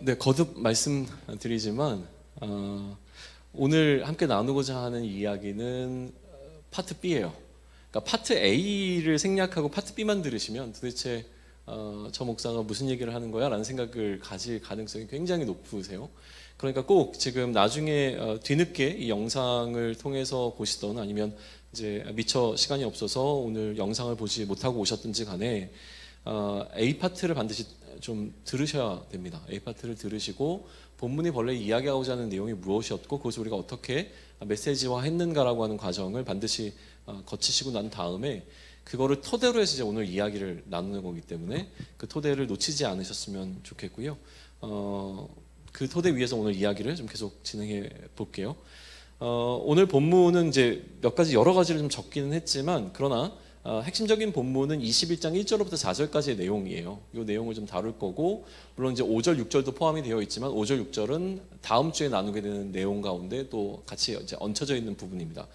네, 거듭 말씀드리지만 오늘 함께 나누고자 하는 이야기는 파트 B예요. 그러니까 파트 A를 생략하고 파트 B만 들으시면 도대체 저 목사가 무슨 얘기를 하는 거야? 라는 생각을 가질 가능성이 굉장히 높으세요. 그러니까 꼭 지금 나중에 뒤늦게 이 영상을 통해서 보시던 아니면 이제 미처 시간이 없어서 오늘 영상을 보지 못하고 오셨든지 간에 A 파트를 반드시 좀 들으셔야 됩니다. A 파트를 들으시고 본문이 원래 이야기하고자 하는 내용이 무엇이었고 그것을 우리가 어떻게 메시지화 했는가라고 하는 과정을 반드시 거치시고 난 다음에 그거를 토대로 해서 이제 오늘 이야기를 나누는 거기 때문에 그 토대를 놓치지 않으셨으면 좋겠고요. 그 토대 위에서 오늘 이야기를 좀 계속 진행해 볼게요. 오늘 본문은 이제 몇 가지 여러 가지를 좀 적기는 했지만 그러나 핵심적인 본문은 21장 1절부터 4절까지의 내용이에요. 이 내용을 좀 다룰 거고 물론 이제 5절, 6절도 포함이 되어 있지만 5절, 6절은 다음 주에 나누게 되는 내용 가운데 또 같이 이제 얹혀져 있는 부분입니다.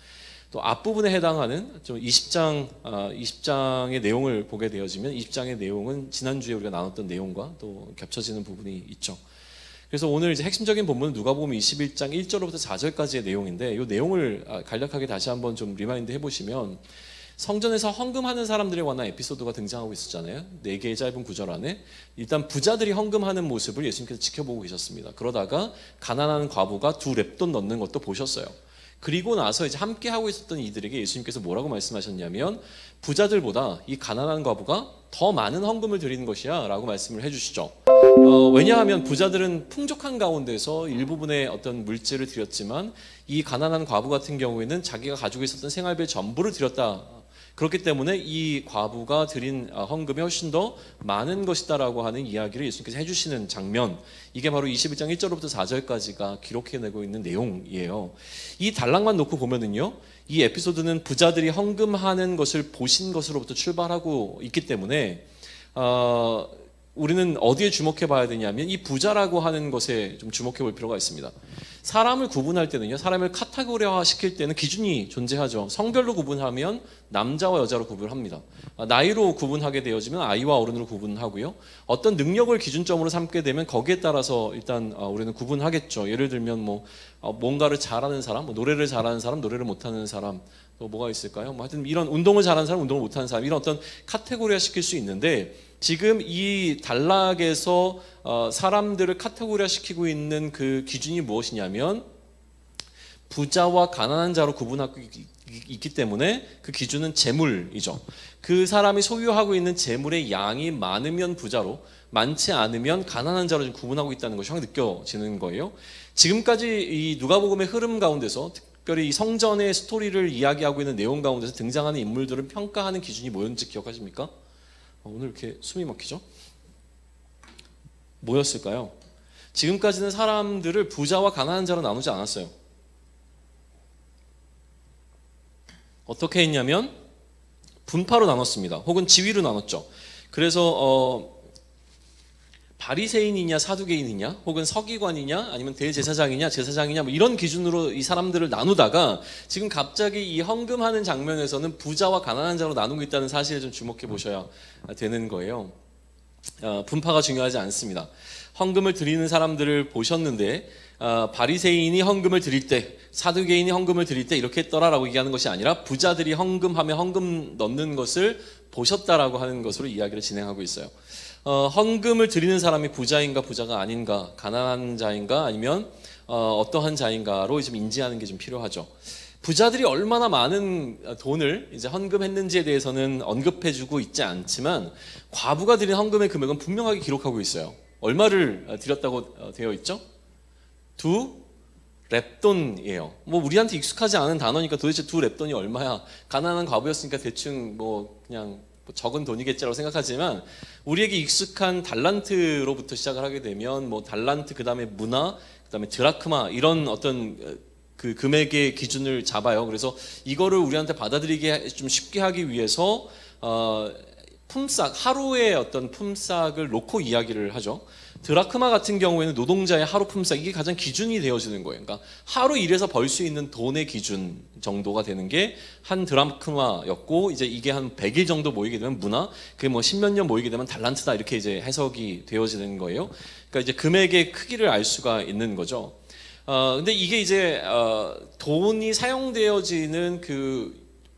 또 앞부분에 해당하는 좀 20장의 내용을 보게 되어지면 20장의 내용은 지난주에 우리가 나눴던 내용과 또 겹쳐지는 부분이 있죠. 그래서 오늘 이제 핵심적인 본문은 누가복음 21장 1절부터 4절까지의 내용인데 이 내용을 간략하게 다시 한번 좀 리마인드 해보시면 성전에서 헌금하는 사람들에 관한 에피소드가 등장하고 있었잖아요. 4개의 짧은 구절 안에 일단 부자들이 헌금하는 모습을 예수님께서 지켜보고 계셨습니다. 그러다가 가난한 과부가 2렙돈 넣는 것도 보셨어요. 그리고 나서 이제 함께 하고 있었던 이들에게 예수님께서 뭐라고 말씀하셨냐면 부자들보다 이 가난한 과부가 더 많은 헌금을 드리는 것이야 라고 말씀을 해주시죠. 왜냐하면 부자들은 풍족한 가운데서 일부분의 어떤 물질을 드렸지만 이 가난한 과부 같은 경우에는 자기가 가지고 있었던 생활비의 전부를 드렸다. 그렇기 때문에 이 과부가 드린 헌금이 훨씬 더 많은 것이다라고 하는 이야기를 예수님께서 해주시는 장면, 이게 바로 21장 1절부터 4절까지가 기록해내고 있는 내용이에요. 이 단락만 놓고 보면은요, 이 에피소드는 부자들이 헌금하는 것을 보신 것으로부터 출발하고 있기 때문에 우리는 어디에 주목해 봐야 되냐면 이 부자라고 하는 것에 좀 주목해 볼 필요가 있습니다. 사람을 구분할 때는요, 사람을 카테고리화 시킬 때는 기준이 존재하죠. 성별로 구분하면 남자와 여자로 구분합니다. 나이로 구분하게 되어지면 아이와 어른으로 구분하고요. 어떤 능력을 기준점으로 삼게 되면 거기에 따라서 일단 우리는 구분하겠죠. 예를 들면 뭔가를 잘하는 사람, 노래를 잘하는 사람, 노래를 못하는 사람, 또 뭐가 있을까요? 하여튼 이런 운동을 잘하는 사람, 운동을 못하는 사람, 이런 어떤 카테고리화 시킬 수 있는데 지금 이 단락에서 사람들을 카테고리화 시키고 있는 그 기준이 무엇이냐면 부자와 가난한 자로 구분하고 있기 때문에 그 기준은 재물이죠. 그 사람이 소유하고 있는 재물의 양이 많으면 부자로, 많지 않으면 가난한 자로 좀 구분하고 있다는 것이 확 느껴지는 거예요. 지금까지 이 누가복음의 흐름 가운데서 특별히 이 성전의 스토리를 이야기하고 있는 내용 가운데서 등장하는 인물들을 평가하는 기준이 뭐였는지 기억하십니까? 오늘 이렇게 숨이 막히죠? 뭐였을까요? 지금까지는 사람들을 부자와 가난한 자로 나누지 않았어요. 어떻게 했냐면 분파로 나눴습니다. 혹은 지위로 나눴죠. 그래서 바리새인이냐 사두개인이냐 혹은 서기관이냐 아니면 대제사장이냐 제사장이냐 뭐 이런 기준으로 이 사람들을 나누다가 지금 갑자기 이 헌금하는 장면에서는 부자와 가난한 자로 나누고 있다는 사실에 좀 주목해 보셔야 되는 거예요. 분파가 중요하지 않습니다. 헌금을 드리는 사람들을 보셨는데 바리새인이 헌금을 드릴 때 사두개인이 헌금을 드릴 때 이렇게 했더라라고 얘기하는 것이 아니라 부자들이 헌금하며 헌금 넣는 것을 보셨다라고 하는 것으로 이야기를 진행하고 있어요. 헌금을 드리는 사람이 부자인가 부자가 아닌가, 가난한 자인가 아니면 어떠한 자인가로 좀 인지하는 게 좀 필요하죠. 부자들이 얼마나 많은 돈을 이제 헌금했는지에 대해서는 언급해주고 있지 않지만 과부가 드린 헌금의 금액은 분명하게 기록하고 있어요. 얼마를 드렸다고 되어 있죠? 2렙돈이에요. 우리한테 익숙하지 않은 단어니까 도대체 2렙돈이 얼마야? 가난한 과부였으니까 대충 그냥 적은 돈이겠지라고 생각하지만 우리에게 익숙한 달란트로부터 시작을 하게 되면 달란트 그다음에 문화 그다음에 드라크마 이런 어떤 그 금액의 기준을 잡아요. 그래서 이거를 우리한테 받아들이게 좀 쉽게 하기 위해서 품삯, 하루의 어떤 품삯을 놓고 이야기를 하죠. 드라크마 같은 경우에는 노동자의 하루 품삯, 이게 가장 기준이 되어지는 거예요. 그러니까 하루 일해서 벌 수 있는 돈의 기준 정도가 되는 게 한 드라크마였고, 이제 이게 한 100일 정도 모이게 되면 문화, 그게 뭐 10몇 년 모이게 되면 달란트다, 이렇게 이제 해석이 되어지는 거예요. 그러니까 이제 금액의 크기를 알 수가 있는 거죠. 근데 이게 이제 돈이 사용되어지는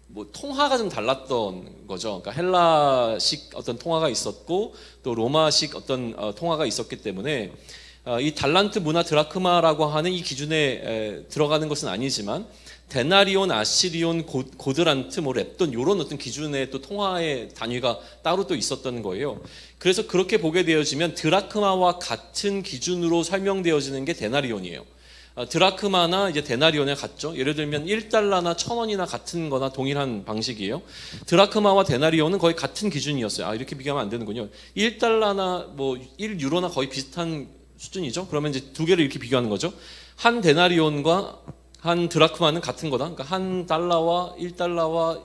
뭐 통화가 좀 달랐던 거죠. 그러니까 헬라식 어떤 통화가 있었고 또 로마식 어떤 통화가 있었기 때문에 이 달란트 문화 드라크마라고 하는 이 기준에 들어가는 것은 아니지만 데나리온, 아시리온, 고드란트, 뭐 렙돈 이런 어떤 기준의 또 통화의 단위가 따로 또 있었던 거예요. 그래서 그렇게 보게 되어지면 드라크마와 같은 기준으로 설명되어지는 게 데나리온이에요. 드라크마나 이제 데나리온에 같죠. 예를 들면 1달러나 1,000원이나 같은 거나 동일한 방식이에요. 드라크마와 데나리온은 거의 같은 기준이었어요. 이렇게 비교하면 안 되는군요. 1달러나 뭐 1유로나 거의 비슷한 수준이죠. 그러면 이제 두 개를 이렇게 비교하는 거죠. 한 데나리온과 한 드라크마는 같은 거다. 그러니까 한 달러와 1달러와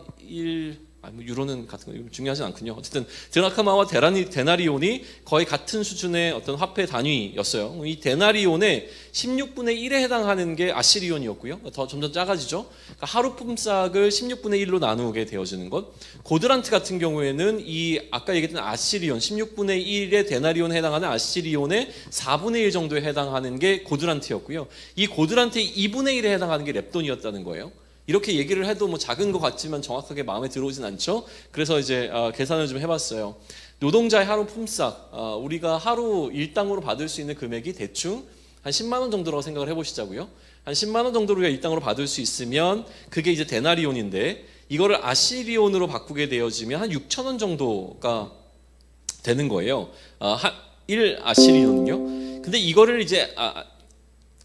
뭐 유로는 같은 거 중요하진 않군요. 어쨌든 드라크마와 데나리온이 거의 같은 수준의 어떤 화폐 단위였어요. 이 데나리온의 16분의 1에 해당하는 게 아시리온이었고요. 더 점점 작아지죠. 그러니까 하루 품삯을 16분의 1로 나누게 되어지는 것. 고드란트 같은 경우에는 이 아까 얘기했던 아시리온 16분의 1의 데나리온에 해당하는 아시리온의 4분의 1 정도에 해당하는 게 고드란트였고요. 이 고드란트의 2분의 1에 해당하는 게 렙돈이었다는 거예요. 이렇게 얘기를 해도 뭐 작은 것 같지만 정확하게 마음에 들어오진 않죠. 그래서 이제 계산을 좀 해봤어요. 노동자의 하루 품삯, 우리가 하루 일당으로 받을 수 있는 금액이 대충 한 10만 원 정도라고 생각을 해보시자고요. 한 10만 원 정도로 우리가 일당으로 받을 수 있으면 그게 이제 데나리온인데, 이거를 아시리온으로 바꾸게 되어지면 한 6천 원 정도가 되는 거예요. 1 아시리온은요. 근데 이거를 이제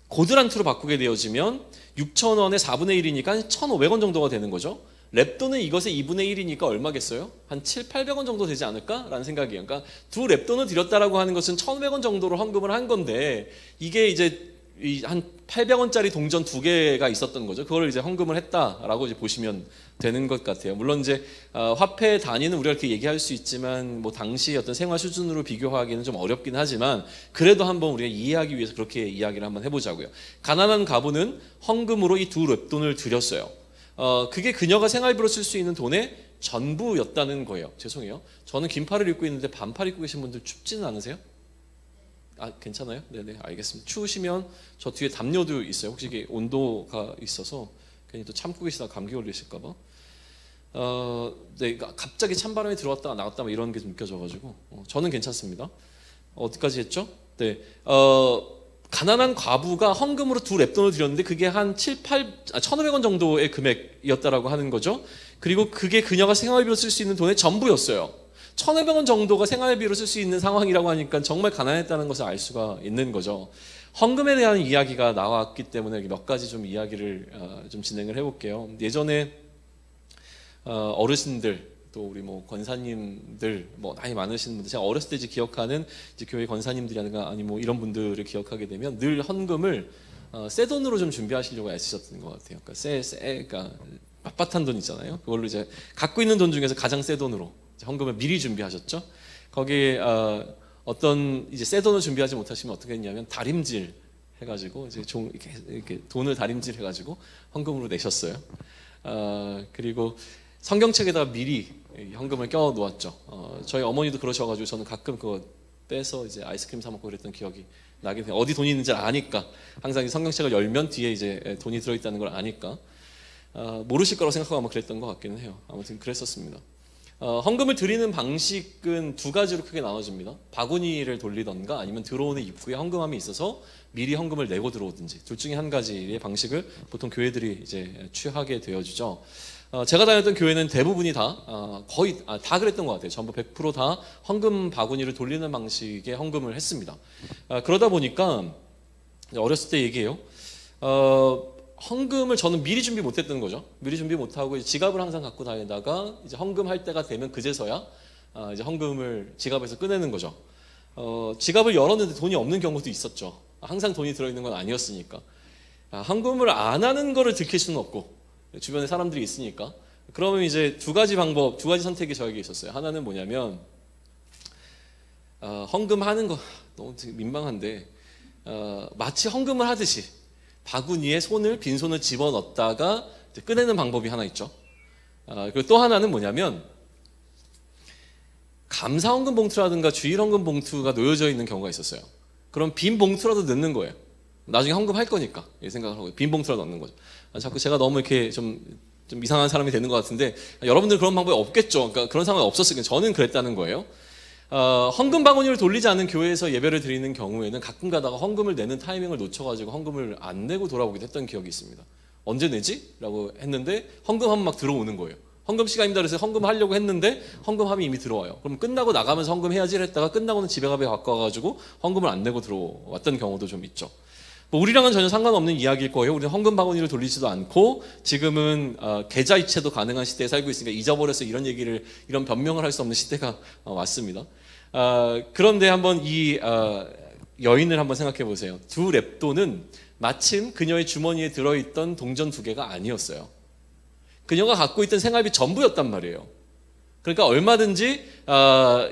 고드란트로 바꾸게 되어지면 6,000원의 4분의 1이니까 1,500원 정도가 되는 거죠. 렙돈은 이것의 2분의 1이니까 얼마겠어요? 한 700~800원 정도 되지 않을까라는 생각이에요. 그러니까 두 렙돈을 드렸다라고 하는 것은 1,500원 정도로 헌금을 한 건데, 이게 이제 한 800원짜리 동전 2개가 있었던 거죠. 그걸 이제 헌금을 했다라고 이제 보시면 되는 것 같아요. 물론 이제 화폐 단위는 우리가 이렇게 얘기할 수 있지만 뭐 당시 어떤 생활 수준으로 비교하기는 좀 어렵긴 하지만, 그래도 한번 우리가 이해하기 위해서 그렇게 이야기를 한번 해보자고요. 가난한 가부는 헌금으로 이 두 렙돈을 드렸어요. 그게 그녀가 생활비로 쓸 수 있는 돈의 전부였다는 거예요. 죄송해요. 저는 긴팔을 입고 있는데 반팔 입고 계신 분들 춥지는 않으세요? 괜찮아요? 네네, 알겠습니다. 추우시면 저 뒤에 담요도 있어요. 혹시 이게 온도가 있어서 괜히 또 참고 계시다가 감기 걸리실까봐. 네, 갑자기 찬바람이 들어왔다가 나갔다 막 이런 게 좀 느껴져가지고 저는 괜찮습니다. 어디까지 했죠? 네, 가난한 과부가 헌금으로 두 렙돈을 드렸는데 그게 한 1,500원 정도의 금액이었다라고 하는 거죠. 그리고 그게 그녀가 생활비로 쓸 수 있는 돈의 전부였어요. 1,500원 정도가 생활비로 쓸 수 있는 상황이라고 하니까 정말 가난했다는 것을 알 수가 있는 거죠. 헌금에 대한 이야기가 나왔기 때문에 몇 가지 좀 이야기를 좀 진행을 해볼게요. 예전에 어르신들, 또 우리 뭐 권사님들, 뭐 나이 많으신 분들, 제가 어렸을 때 이제 기억하는 이제 교회 권사님들이라든가 아니 뭐 이런 분들을 기억하게 되면 늘 헌금을 새 돈으로 좀 준비하시려고 애쓰셨던 것 같아요. 그러니까 그러니까 빳빳한 돈 있잖아요. 그걸로 이제 갖고 있는 돈 중에서 가장 새 돈으로 헌금을 미리 준비하셨죠. 거기에 어떤 이제 새 돈을 준비하지 못하시면 어떻게 했냐면 다림질 해가지고 이제 이렇게 돈을 다림질 해가지고 헌금으로 내셨어요. 그리고 성경책에다가 미리 현금을 껴 놓았죠. 저희 어머니도 그러셔가지고 저는 가끔 그거 빼서 이제 아이스크림 사 먹고 그랬던 기억이 나긴 해요. 어디 돈이 있는지 아니까. 항상 성경책을 열면 뒤에 이제 돈이 들어있다는 걸 아니까. 모르실 거라고 생각하고 아마 그랬던 것 같기는 해요. 아무튼 그랬었습니다. 헌금을 드리는 방식은 두 가지로 크게 나눠집니다. 바구니를 돌리던가 아니면 들어오는 입구에 헌금함이 있어서 미리 헌금을 내고 들어오든지, 둘 중에 한 가지의 방식을 보통 교회들이 이제 취하게 되어지죠. 제가 다녔던 교회는 대부분이 다 거의 다 그랬던 것 같아요. 전부 100% 다 헌금 바구니를 돌리는 방식의 헌금을 했습니다. 그러다 보니까 어렸을 때 얘기해요. 헌금을 저는 미리 준비 못했던 거죠. 미리 준비 못하고 지갑을 항상 갖고 다니다가 이제 헌금할 때가 되면 그제서야 이제 헌금을 지갑에서 꺼내는 거죠. 지갑을 열었는데 돈이 없는 경우도 있었죠. 항상 돈이 들어있는 건 아니었으니까. 헌금을 안 하는 거를 들킬 수는 없고 주변에 사람들이 있으니까 그러면 이제 두 가지 방법, 두 가지 선택이 저에게 있었어요. 하나는 뭐냐면 헌금하는 거 너무 민망한데 마치 헌금을 하듯이 바구니에 빈손을 집어넣었다가 꺼내는 방법이 하나 있죠. 그리고 또 하나는 뭐냐면 감사 헌금 봉투라든가 주일 헌금 봉투가 놓여져 있는 경우가 있었어요. 그럼 빈 봉투라도 넣는 거예요. 나중에 헌금할 거니까 이 생각을 하고 빈 봉투라도 넣는 거죠. 자꾸 제가 너무 이렇게 좀 이상한 사람이 되는 것 같은데 여러분들 그런 방법이 없겠죠. 그러니까 그런 상황이 없었으니까 저는 그랬다는 거예요. 헌금 바구니를 돌리지 않는 교회에서 예배를 드리는 경우에는 가끔 가다가 헌금을 내는 타이밍을 놓쳐가지고 헌금을 안 내고 돌아오기도 했던 기억이 있습니다. 언제 내지? 라고 했는데 헌금하면 막 들어오는 거예요. 헌금 시간입니다. 그래서 헌금하려고 했는데 헌금함이 이미 들어와요. 그럼 끝나고 나가면서 헌금해야지 했다가 끝나고는 집에 갖고 와가지고 헌금을 안 내고 들어왔던 경우도 좀 있죠. 뭐 우리랑은 전혀 상관없는 이야기일 거예요. 우리는 헌금 바구니를 돌리지도 않고 지금은 계좌 이체도 가능한 시대에 살고 있으니까 잊어버려서 이런 변명을 할 수 없는 시대가 왔습니다. 그런데 한번 이 여인을 한번 생각해 보세요. 두 렙돈은 마침 그녀의 주머니에 들어있던 동전 2개가 아니었어요. 그녀가 갖고 있던 생활비 전부였단 말이에요. 그러니까 얼마든지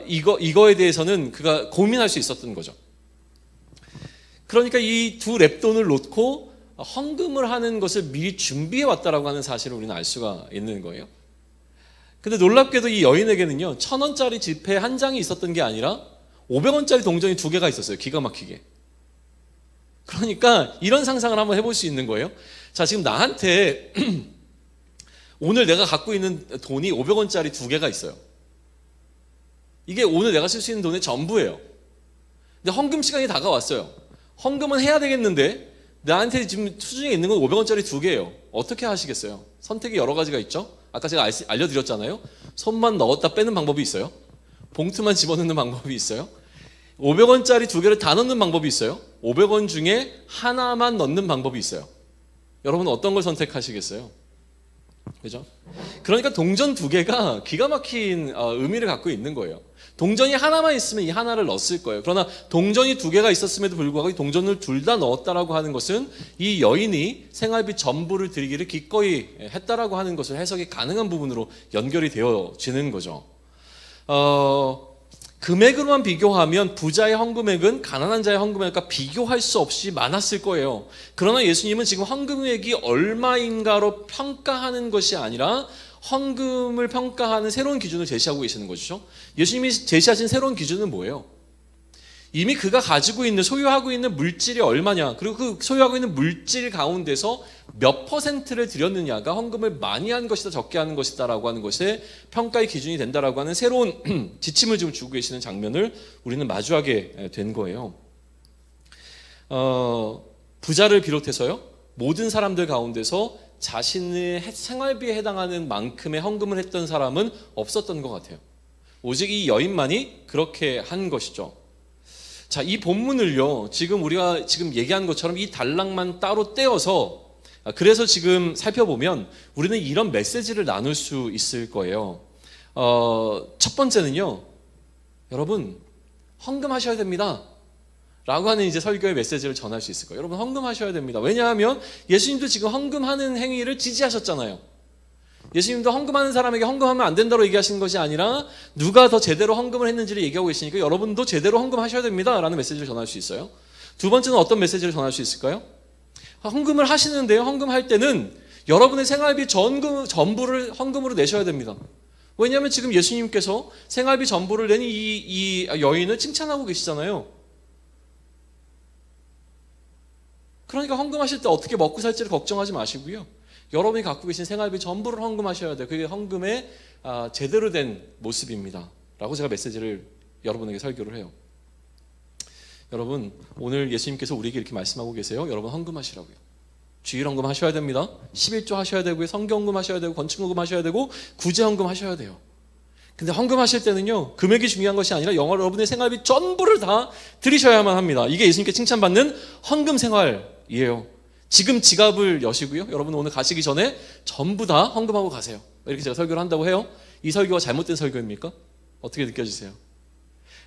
이거에 대해서는 그가 고민할 수 있었던 거죠. 그러니까 이 두 렙돈을 놓고 헌금을 하는 것을 미리 준비해 왔다라고 하는 사실을 우리는 알 수가 있는 거예요. 근데 놀랍게도 이 여인에게는요 1,000원짜리 지폐 한 장이 있었던 게 아니라 500원짜리 동전이 2개가 있었어요. 기가 막히게. 그러니까 이런 상상을 한번 해볼 수 있는 거예요. 자, 지금 나한테 오늘 내가 갖고 있는 돈이 500원짜리 2개가 있어요. 이게 오늘 내가 쓸 수 있는 돈의 전부예요. 근데 헌금 시간이 다가왔어요. 헌금은 해야 되겠는데 나한테 지금 수중에 있는 건 500원짜리 2개예요. 어떻게 하시겠어요? 선택이 여러 가지가 있죠. 아까 제가 알려드렸잖아요. 손만 넣었다 빼는 방법이 있어요. 봉투만 집어넣는 방법이 있어요. 500원짜리 2개를 다 넣는 방법이 있어요. 500원 중에 하나만 넣는 방법이 있어요. 여러분은 어떤 걸 선택하시겠어요? 그죠? 그러니까 동전 2개가 기가 막힌 의미를 갖고 있는 거예요. 동전이 하나만 있으면 이 하나를 넣었을 거예요. 그러나 동전이 2개가 있었음에도 불구하고 이 동전을 둘 다 넣었다라고 하는 것은 이 여인이 생활비 전부를 드리기를 기꺼이 했다라고 하는 것을 해석이 가능한 부분으로 연결이 되어지는 거죠. 금액으로만 비교하면 부자의 헌금액은 가난한 자의 헌금액과 비교할 수 없이 많았을 거예요. 그러나 예수님은 지금 헌금액이 얼마인가로 평가하는 것이 아니라 헌금을 평가하는 새로운 기준을 제시하고 계시는 것이죠. 예수님이 제시하신 새로운 기준은 뭐예요? 이미 그가 가지고 있는 소유하고 있는 물질이 얼마냐, 그리고 그 소유하고 있는 물질 가운데서 몇 퍼센트를 드렸느냐가 헌금을 많이 한 것이다 적게 하는 것이다 라고 하는 것에 평가의 기준이 된다라고 하는 새로운 지침을 지금 주고 계시는 장면을 우리는 마주하게 된 거예요. 부자를 비롯해서요 모든 사람들 가운데서 자신의 생활비에 해당하는 만큼의 헌금을 했던 사람은 없었던 것 같아요. 오직 이 여인만이 그렇게 한 것이죠. 자, 이 본문을요 우리가 지금 얘기한 것처럼 이 단락만 따로 떼어서 그래서 지금 살펴보면 우리는 이런 메시지를 나눌 수 있을 거예요. 첫 번째는요, 여러분 헌금하셔야 됩니다 라고 하는 이제 설교의 메시지를 전할 수 있을 거예요. 여러분 헌금하셔야 됩니다. 왜냐하면 예수님도 지금 헌금하는 행위를 지지하셨잖아요. 예수님도 헌금하는 사람에게 헌금하면 안 된다고 얘기하시는 것이 아니라 누가 더 제대로 헌금을 했는지를 얘기하고 계시니까 여러분도 제대로 헌금하셔야 됩니다 라는 메시지를 전할 수 있어요. 두 번째는 어떤 메시지를 전할 수 있을까요? 헌금을 하시는데요, 헌금할 때는 여러분의 생활비 전부를 헌금으로 내셔야 됩니다. 왜냐하면 지금 예수님께서 생활비 전부를 낸 이 여인을 칭찬하고 계시잖아요. 그러니까 헌금하실 때 어떻게 먹고 살지를 걱정하지 마시고요, 여러분이 갖고 계신 생활비 전부를 헌금하셔야 돼요. 그게 헌금의 제대로 된 모습입니다 라고 제가 메시지를 여러분에게 설교를 해요. 여러분 오늘 예수님께서 우리에게 이렇게 말씀하고 계세요. 여러분 헌금하시라고요. 주일 헌금 하셔야 됩니다. 11조 하셔야 되고요, 성경헌금 하셔야 되고, 건축헌금 하셔야 되고, 구제헌금 하셔야 돼요. 근데 헌금하실 때는요 금액이 중요한 것이 아니라 여러분의 생활비 전부를 다 드리셔야만 합니다. 이게 예수님께 칭찬받는 헌금 생활이에요. 지금 지갑을 여시고요, 여러분 오늘 가시기 전에 전부 다 헌금하고 가세요. 이렇게 제가 설교를 한다고 해요. 이 설교가 잘못된 설교입니까? 어떻게 느껴지세요?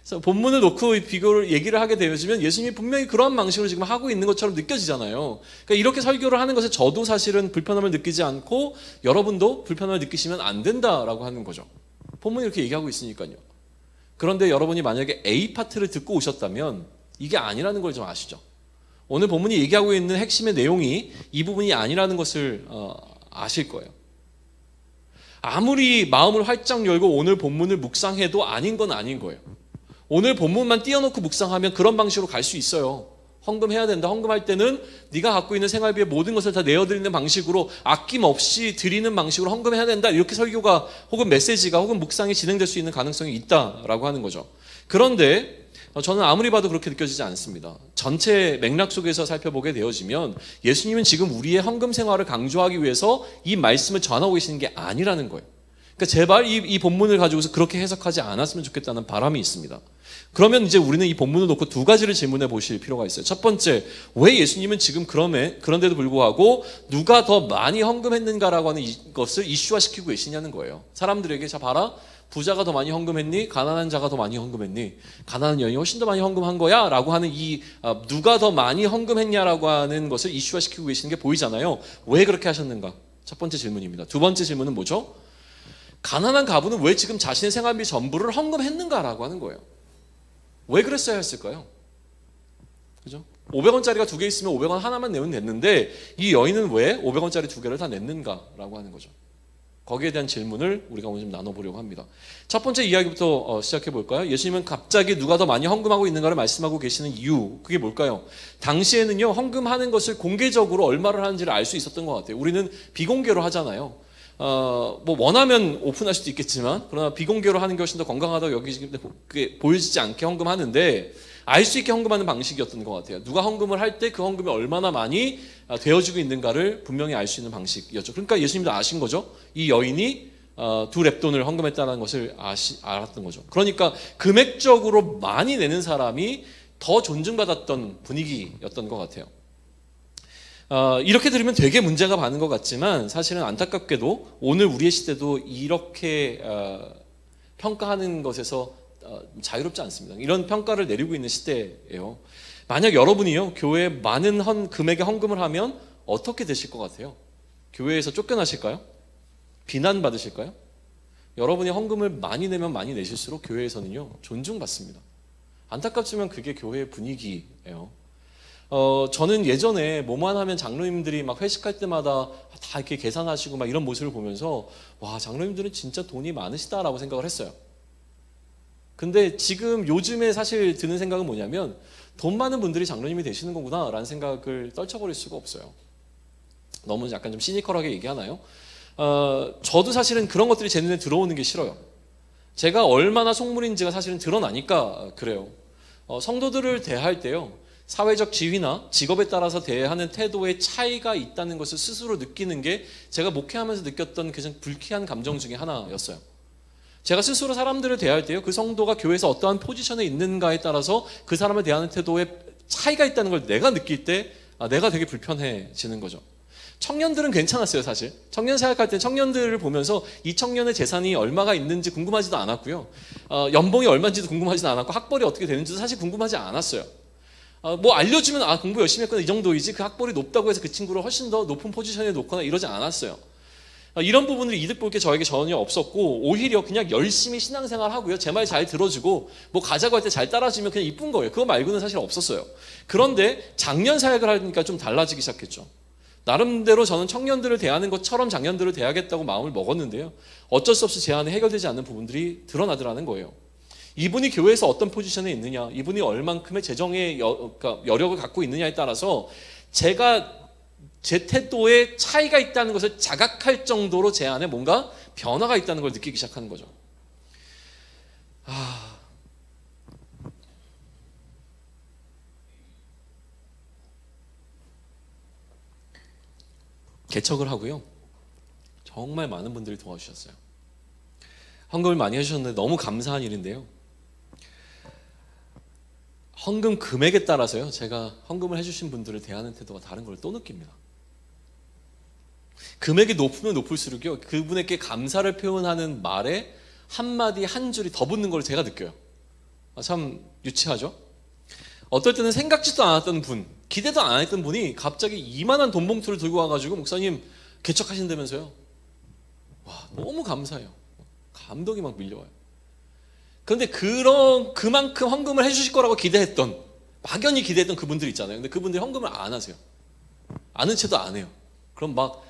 그래서 본문을 놓고 비교를 얘기를 하게 되어지면 예수님이 분명히 그러한 방식으로 지금 하고 있는 것처럼 느껴지잖아요. 그러니까 이렇게 설교를 하는 것에 저도 사실은 불편함을 느끼지 않고 여러분도 불편함을 느끼시면 안 된다라고 하는 거죠. 본문이 이렇게 얘기하고 있으니까요. 그런데 여러분이 만약에 A 파트를 듣고 오셨다면 이게 아니라는 걸 좀 아시죠? 오늘 본문이 얘기하고 있는 핵심의 내용이 이 부분이 아니라는 것을 아실 거예요. 아무리 마음을 활짝 열고 오늘 본문을 묵상해도 아닌 건 아닌 거예요. 오늘 본문만 띄워놓고 묵상하면 그런 방식으로 갈 수 있어요. 헌금해야 된다. 헌금할 때는 네가 갖고 있는 생활비의 모든 것을 다 내어드리는 방식으로 아낌없이 드리는 방식으로 헌금해야 된다. 이렇게 설교가 혹은 메시지가 혹은 묵상이 진행될 수 있는 가능성이 있다라고 하는 거죠. 그런데 저는 아무리 봐도 그렇게 느껴지지 않습니다. 전체 맥락 속에서 살펴보게 되어지면 예수님은 지금 우리의 헌금 생활을 강조하기 위해서 이 말씀을 전하고 계시는 게 아니라는 거예요. 그러니까 제발 이 본문을 가지고서 그렇게 해석하지 않았으면 좋겠다는 바람이 있습니다. 그러면 이제 우리는 이 본문을 놓고 두 가지를 질문해 보실 필요가 있어요. 첫 번째, 왜 예수님은 지금 그런데도 불구하고 누가 더 많이 헌금했는가라고 하는 것을 이슈화시키고 계시냐는 거예요. 사람들에게 자 봐라. 부자가 더 많이 헌금했니? 가난한 자가 더 많이 헌금했니? 가난한 여인이 훨씬 더 많이 헌금한 거야? 라고 하는 누가 더 많이 헌금했냐라고 하는 것을 이슈화시키고 계시는 게 보이잖아요. 왜 그렇게 하셨는가? 첫 번째 질문입니다. 두 번째 질문은 뭐죠? 가난한 가부는 왜 지금 자신의 생활비 전부를 헌금했는가라고 하는 거예요. 왜 그랬어야 했을까요? 그죠? 500원짜리가 두 개 있으면 500원 하나만 내면 됐는데 이 여인은 왜 500원짜리 두 개를 다 냈는가라고 하는 거죠. 거기에 대한 질문을 우리가 오늘 좀 나눠보려고 합니다. 첫 번째 이야기부터 시작해 볼까요? 예수님은 갑자기 누가 더 많이 헌금하고 있는가를 말씀하고 계시는 이유, 그게 뭘까요? 당시에는요, 헌금하는 것을 공개적으로 얼마를 하는지를 알 수 있었던 것 같아요. 우리는 비공개로 하잖아요. 뭐 원하면 오픈할 수도 있겠지만, 그러나 비공개로 하는 게 훨씬 더 건강하다고 여기기 때문에 그게 보여지지 않게 헌금하는데, 알 수 있게 헌금하는 방식이었던 것 같아요. 누가 헌금을 할 때 그 헌금이 얼마나 많이 되어지고 있는가를 분명히 알 수 있는 방식이었죠. 그러니까 예수님도 아신 거죠. 이 여인이 두 렙돈을 헌금했다는 것을 알았던 거죠. 그러니까 금액적으로 많이 내는 사람이 더 존중받았던 분위기였던 것 같아요. 이렇게 들으면 되게 문제가 많은 것 같지만 사실은 안타깝게도 오늘 우리의 시대도 이렇게 평가하는 것에서 자유롭지 않습니다. 이런 평가를 내리고 있는 시대예요. 만약 여러분이요 교회에 많은 금액의 헌금을 하면 어떻게 되실 것 같아요? 교회에서 쫓겨나실까요? 비난받으실까요? 여러분이 헌금을 많이 내면 많이 내실수록 교회에서는요 존중받습니다. 안타깝지만 그게 교회의 분위기예요. 저는 예전에 뭐만 하면 장로님들이 막 회식할 때마다 다 이렇게 계산하시고 막 이런 모습을 보면서 와, 장로님들은 진짜 돈이 많으시다라고 생각을 했어요. 근데 지금 요즘에 사실 드는 생각은 뭐냐면 돈 많은 분들이 장로님이 되시는 거구나 라는 생각을 떨쳐버릴 수가 없어요. 너무 약간 좀 시니컬하게 얘기하나요? 저도 사실은 그런 것들이 제 눈에 들어오는 게 싫어요. 제가 얼마나 속물인지가 사실은 드러나니까 그래요. 성도들을 대할 때요, 사회적 지위나 직업에 따라서 대하는 태도의 차이가 있다는 것을 스스로 느끼는 게 제가 목회하면서 느꼈던 가장 불쾌한 감정 중에 하나였어요. 제가 스스로 사람들을 대할 때요, 그 성도가 교회에서 어떠한 포지션에 있는가에 따라서 그 사람을 대하는 태도에 차이가 있다는 걸 내가 느낄 때 내가 되게 불편해지는 거죠. 청년들은 괜찮았어요. 사실 청년 생각할 때 청년들을 보면서 이 청년의 재산이 얼마가 있는지 궁금하지도 않았고요, 연봉이 얼마인지도 궁금하지도 않았고 학벌이 어떻게 되는지도 사실 궁금하지 않았어요. 뭐 알려주면 공부 열심히 했거나 이 정도이지 그 학벌이 높다고 해서 그 친구를 훨씬 더 높은 포지션에 놓거나 이러지 않았어요. 이런 부분을 이득 볼 게 저에게 전혀 없었고 오히려 그냥 열심히 신앙생활 하고요, 제 말 잘 들어주고 뭐 가자고 할 때 잘 따라주면 그냥 이쁜 거예요. 그거 말고는 사실 없었어요. 그런데 장년 사역을 하니까 좀 달라지기 시작했죠. 나름대로 저는 청년들을 대하는 것처럼 장년들을 대하겠다고 마음을 먹었는데요, 어쩔 수 없이 제 안에 해결되지 않는 부분들이 드러나더라는 거예요. 이분이 교회에서 어떤 포지션에 있느냐, 이분이 얼만큼의 재정의 여력을 갖고 있느냐에 따라서 제 태도에 차이가 있다는 것을 자각할 정도로 제 안에 뭔가 변화가 있다는 걸 느끼기 시작하는 거죠. 개척을 하고요, 정말 많은 분들이 도와주셨어요. 헌금을 많이 해주셨는데 너무 감사한 일인데요, 헌금 금액에 따라서요, 제가 헌금을 해주신 분들을 대하는 태도가 다른 걸 또 느낍니다. 금액이 높으면 높을수록요, 그분에게 감사를 표현하는 말에 한마디 한 줄이 더 붙는 걸 제가 느껴요. 참 유치하죠? 어떨 때는 생각지도 않았던 분, 기대도 안 했던 분이 갑자기 이만한 돈 봉투를 들고 와가지고 목사님 개척하신다면서요. 와, 너무 감사해요. 감동이 막 밀려와요. 그런데 그만큼 헌금을 해주실 거라고 기대했던, 막연히 기대했던 그분들 있잖아요. 근데 그분들이 헌금을 안 하세요. 아는 채도 안 해요. 그럼 막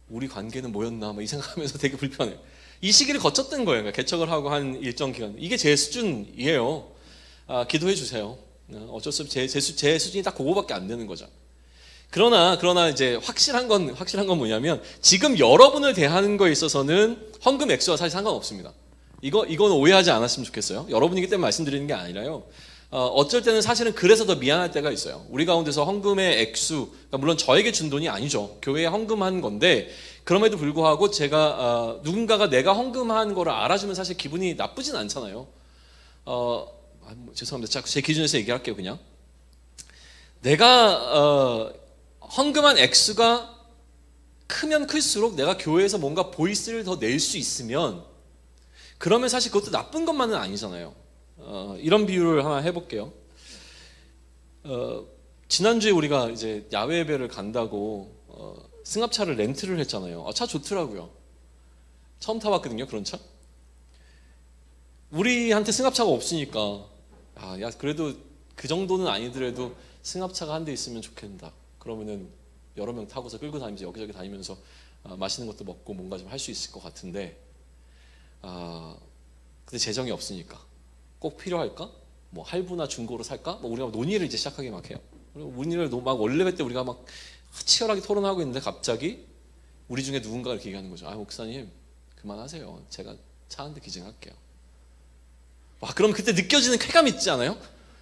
우리 관계는 뭐였나 막 이 생각하면서 되게 불편해요. 이 시기를 거쳤던 거예요. 그러니까 개척을 하고 한 일정 기간. 이게 제 수준이에요. 기도해 주세요. 어쩔 수 없이 제 수준이 딱 그거밖에 안 되는 거죠. 그러나 이제 확실한 건 뭐냐면 지금 여러분을 대하는 거에 있어서는 헌금 액수와 사실 상관없습니다. 이건 오해하지 않았으면 좋겠어요. 여러분이기 때문에 말씀드리는 게 아니라요. 어쩔 때는 사실은 그래서 더 미안할 때가 있어요. 우리 가운데서 헌금의 액수, 그러니까 물론 저에게 준 돈이 아니죠. 교회에 헌금한 건데 그럼에도 불구하고 제가 누군가가 내가 헌금한 거를 알아주면 사실 기분이 나쁘진 않잖아요. 죄송합니다. 제 기준에서 얘기할게요. 그냥 내가 헌금한 액수가 크면 클수록 내가 교회에서 뭔가 보이스를 더 낼 수 있으면 그러면 사실 그것도 나쁜 것만은 아니잖아요. 이런 비유를 하나 해볼게요. 지난주에 우리가 이제 야외 예배를 간다고 승합차를 렌트를 했잖아요. 차 좋더라고요. 처음 타봤거든요, 그런 차. 우리한테 승합차가 없으니까 야 그래도 그 정도는 아니더라도 승합차가 한 대 있으면 좋겠다. 그러면은 여러 명 타고서 끌고 다니면서 여기저기 다니면서 맛있는 것도 먹고 뭔가 좀 할 수 있을 것 같은데 근데 재정이 없으니까 꼭 필요할까? 뭐 할부나 중고로 살까? 뭐 우리가 논의를 이제 시작하기 막 해요. 논의를 막 원래 때 우리가 막 치열하게 토론하고 있는데 갑자기 우리 중에 누군가가 이렇게 얘기하는 거죠. 목사님 그만하세요. 제가 차 한 대 기증할게요. 와, 그럼 그때 느껴지는 쾌감 있지 않아요?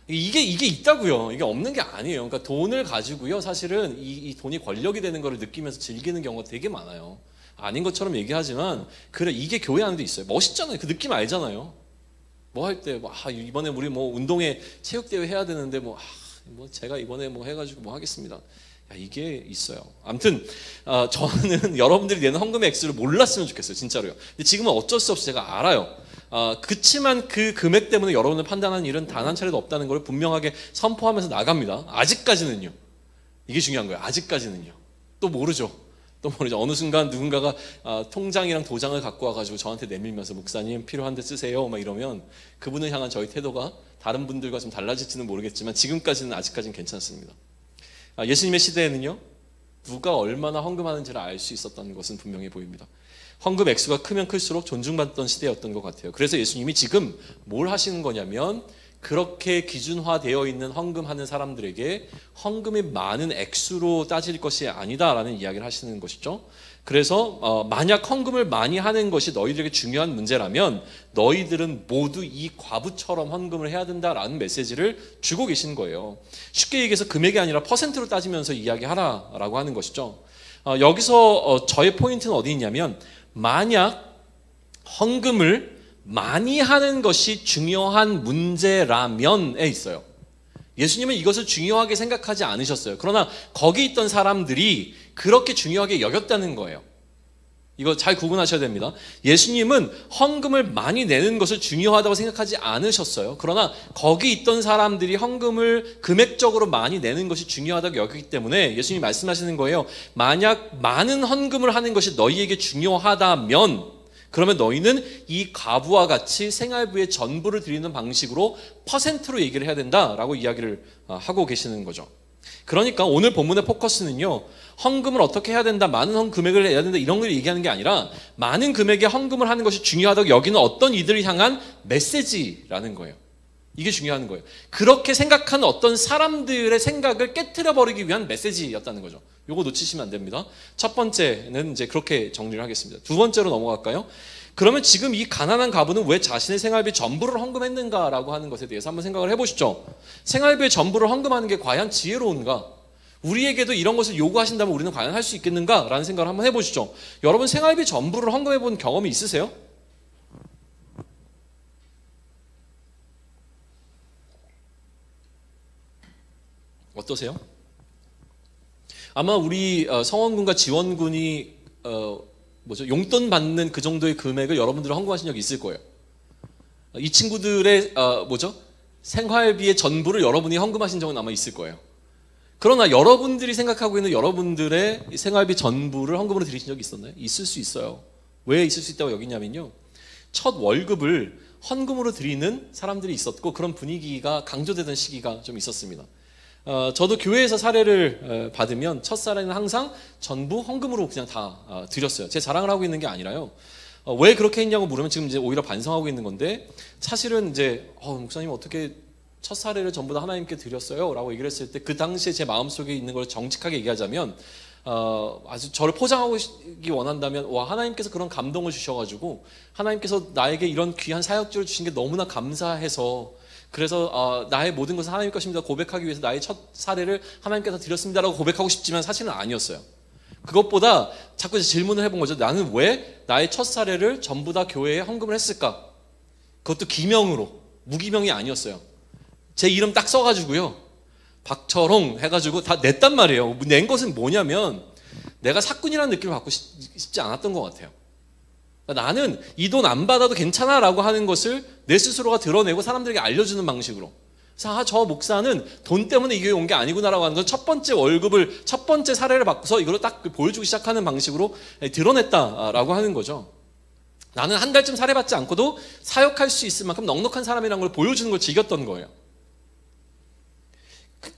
이게 있다고요. 이게 없는 게 아니에요. 그러니까 돈을 가지고요. 사실은 이 돈이 권력이 되는 거를 느끼면서 즐기는 경우가 되게 많아요. 아닌 것처럼 얘기하지만 그래 이게 교회 안에도 있어요. 멋있잖아요. 그 느낌 알잖아요. 뭐 할 때 이번에 우리 뭐 운동회 체육대회 해야 되는데 뭐 제가 이번에 뭐 해가지고 뭐 하겠습니다. 이게 있어요. 아무튼 저는 여러분들이 내는 헌금의 액수를 몰랐으면 좋겠어요. 진짜로요. 근데 지금은 어쩔 수 없이 제가 알아요. 그치만 그 금액 때문에 여러분을 판단하는 일은 단 한 차례도 없다는 걸 분명하게 선포하면서 나갑니다. 아직까지는요. 이게 중요한 거예요. 아직까지는요. 또 모르죠. 어느 순간 누군가가 통장이랑 도장을 갖고 와가지고 저한테 내밀면서 목사님 필요한 데 쓰세요 막 이러면 그분을 향한 저희 태도가 다른 분들과 좀 달라질지는 모르겠지만 지금까지는 아직까지는 괜찮습니다. 예수님의 시대에는요. 누가 얼마나 헌금하는지를 알 수 있었다는 것은 분명히 보입니다. 헌금 액수가 크면 클수록 존중받던 시대였던 것 같아요. 그래서 예수님이 지금 뭘 하시는 거냐면 그렇게 기준화되어 있는 헌금하는 사람들에게 헌금이 많은 액수로 따질 것이 아니다라는 이야기를 하시는 것이죠. 그래서 만약 헌금을 많이 하는 것이 너희들에게 중요한 문제라면 너희들은 모두 이 과부처럼 헌금을 해야 된다라는 메시지를 주고 계신 거예요. 쉽게 얘기해서 금액이 아니라 퍼센트로 따지면서 이야기하라라고 하는 것이죠. 여기서 저의 포인트는 어디 있냐면 만약 헌금을 많이 하는 것이 중요한 문제라면에 있어요. 예수님은 이것을 중요하게 생각하지 않으셨어요. 그러나 거기 있던 사람들이 그렇게 중요하게 여겼다는 거예요. 이거 잘 구분하셔야 됩니다. 예수님은 헌금을 많이 내는 것을 중요하다고 생각하지 않으셨어요. 그러나 거기 있던 사람들이 헌금을 금액적으로 많이 내는 것이 중요하다고 여기기 때문에 예수님이 말씀하시는 거예요. 만약 많은 헌금을 하는 것이 너희에게 중요하다면 그러면 너희는 이 과부와 같이 생활부의 전부를 드리는 방식으로 퍼센트로 얘기를 해야 된다라고 이야기를 하고 계시는 거죠. 그러니까 오늘 본문의 포커스는요. 헌금을 어떻게 해야 된다, 많은 금액을 해야 된다 이런 걸 얘기하는 게 아니라 많은 금액의 헌금을 하는 것이 중요하다고 여기는 어떤 이들을 향한 메시지라는 거예요. 이게 중요한 거예요. 그렇게 생각하는 어떤 사람들의 생각을 깨트려 버리기 위한 메시지였다는 거죠. 요거 놓치시면 안 됩니다. 첫 번째는 이제 그렇게 정리를 하겠습니다. 두 번째로 넘어갈까요? 그러면 지금 이 가난한 가부는 왜 자신의 생활비 전부를 헌금했는가라고 하는 것에 대해서 한번 생각을 해보시죠. 생활비의 전부를 헌금하는 게 과연 지혜로운가? 우리에게도 이런 것을 요구하신다면 우리는 과연 할 수 있겠는가라는 생각을 한번 해보시죠. 여러분 생활비 전부를 헌금해본 경험이 있으세요? 어떠세요? 아마 우리 성원군과 지원군이 용돈 받는 그 정도의 금액을 여러분들은 헌금하신 적이 있을 거예요. 이 친구들의 생활비의 전부를 여러분이 헌금하신 적은 아마 있을 거예요. 그러나 여러분들이 생각하고 있는 여러분들의 생활비 전부를 헌금으로 드리신 적이 있었나요? 있을 수 있어요. 왜 있을 수 있다고 여기냐면요, 첫 월급을 헌금으로 드리는 사람들이 있었고 그런 분위기가 강조되던 시기가 좀 있었습니다. 저도 교회에서 사례를 받으면 첫 사례는 항상 전부 헌금으로 그냥 다 드렸어요. 제 자랑을 하고 있는 게 아니라요. 왜 그렇게 했냐고 물으면 지금 이제 오히려 반성하고 있는 건데, 사실은 이제 목사님 어떻게 첫 사례를 전부 다 하나님께 드렸어요? 라고 얘기를 했을 때 그 당시에 제 마음속에 있는 걸 정직하게 얘기하자면 아주 저를 포장하기 원한다면, 와, 하나님께서 그런 감동을 주셔가지고 하나님께서 나에게 이런 귀한 사역지를 주신 게 너무나 감사해서, 그래서 나의 모든 것은 하나님 것입니다 고백하기 위해서 나의 첫 사례를 하나님께서 드렸습니다라고 고백하고 싶지만 사실은 아니었어요. 그것보다 자꾸 이제 질문을 해본 거죠. 나는 왜 나의 첫 사례를 전부 다 교회에 헌금을 했을까? 그것도 기명으로, 무기명이 아니었어요. 제 이름 딱 써가지고요, 박철홍 해가지고 다 냈단 말이에요. 낸 것은 뭐냐면 내가 사꾼이라는 느낌을 받고 싶지 않았던 것 같아요. 나는 이 돈 안 받아도 괜찮아 라고 하는 것을 내 스스로가 드러내고 사람들에게 알려주는 방식으로, 그래서 저 목사는 돈 때문에 이 교회에 온 게 아니구나라고 하는 건 첫 번째 월급을, 첫 번째 사례를 받고서 이걸 딱 보여주기 시작하는 방식으로 드러냈다라고 하는 거죠. 나는 한 달쯤 사례 받지 않고도 사역할 수 있을 만큼 넉넉한 사람이라는 걸 보여주는 걸 즐겼던 거예요.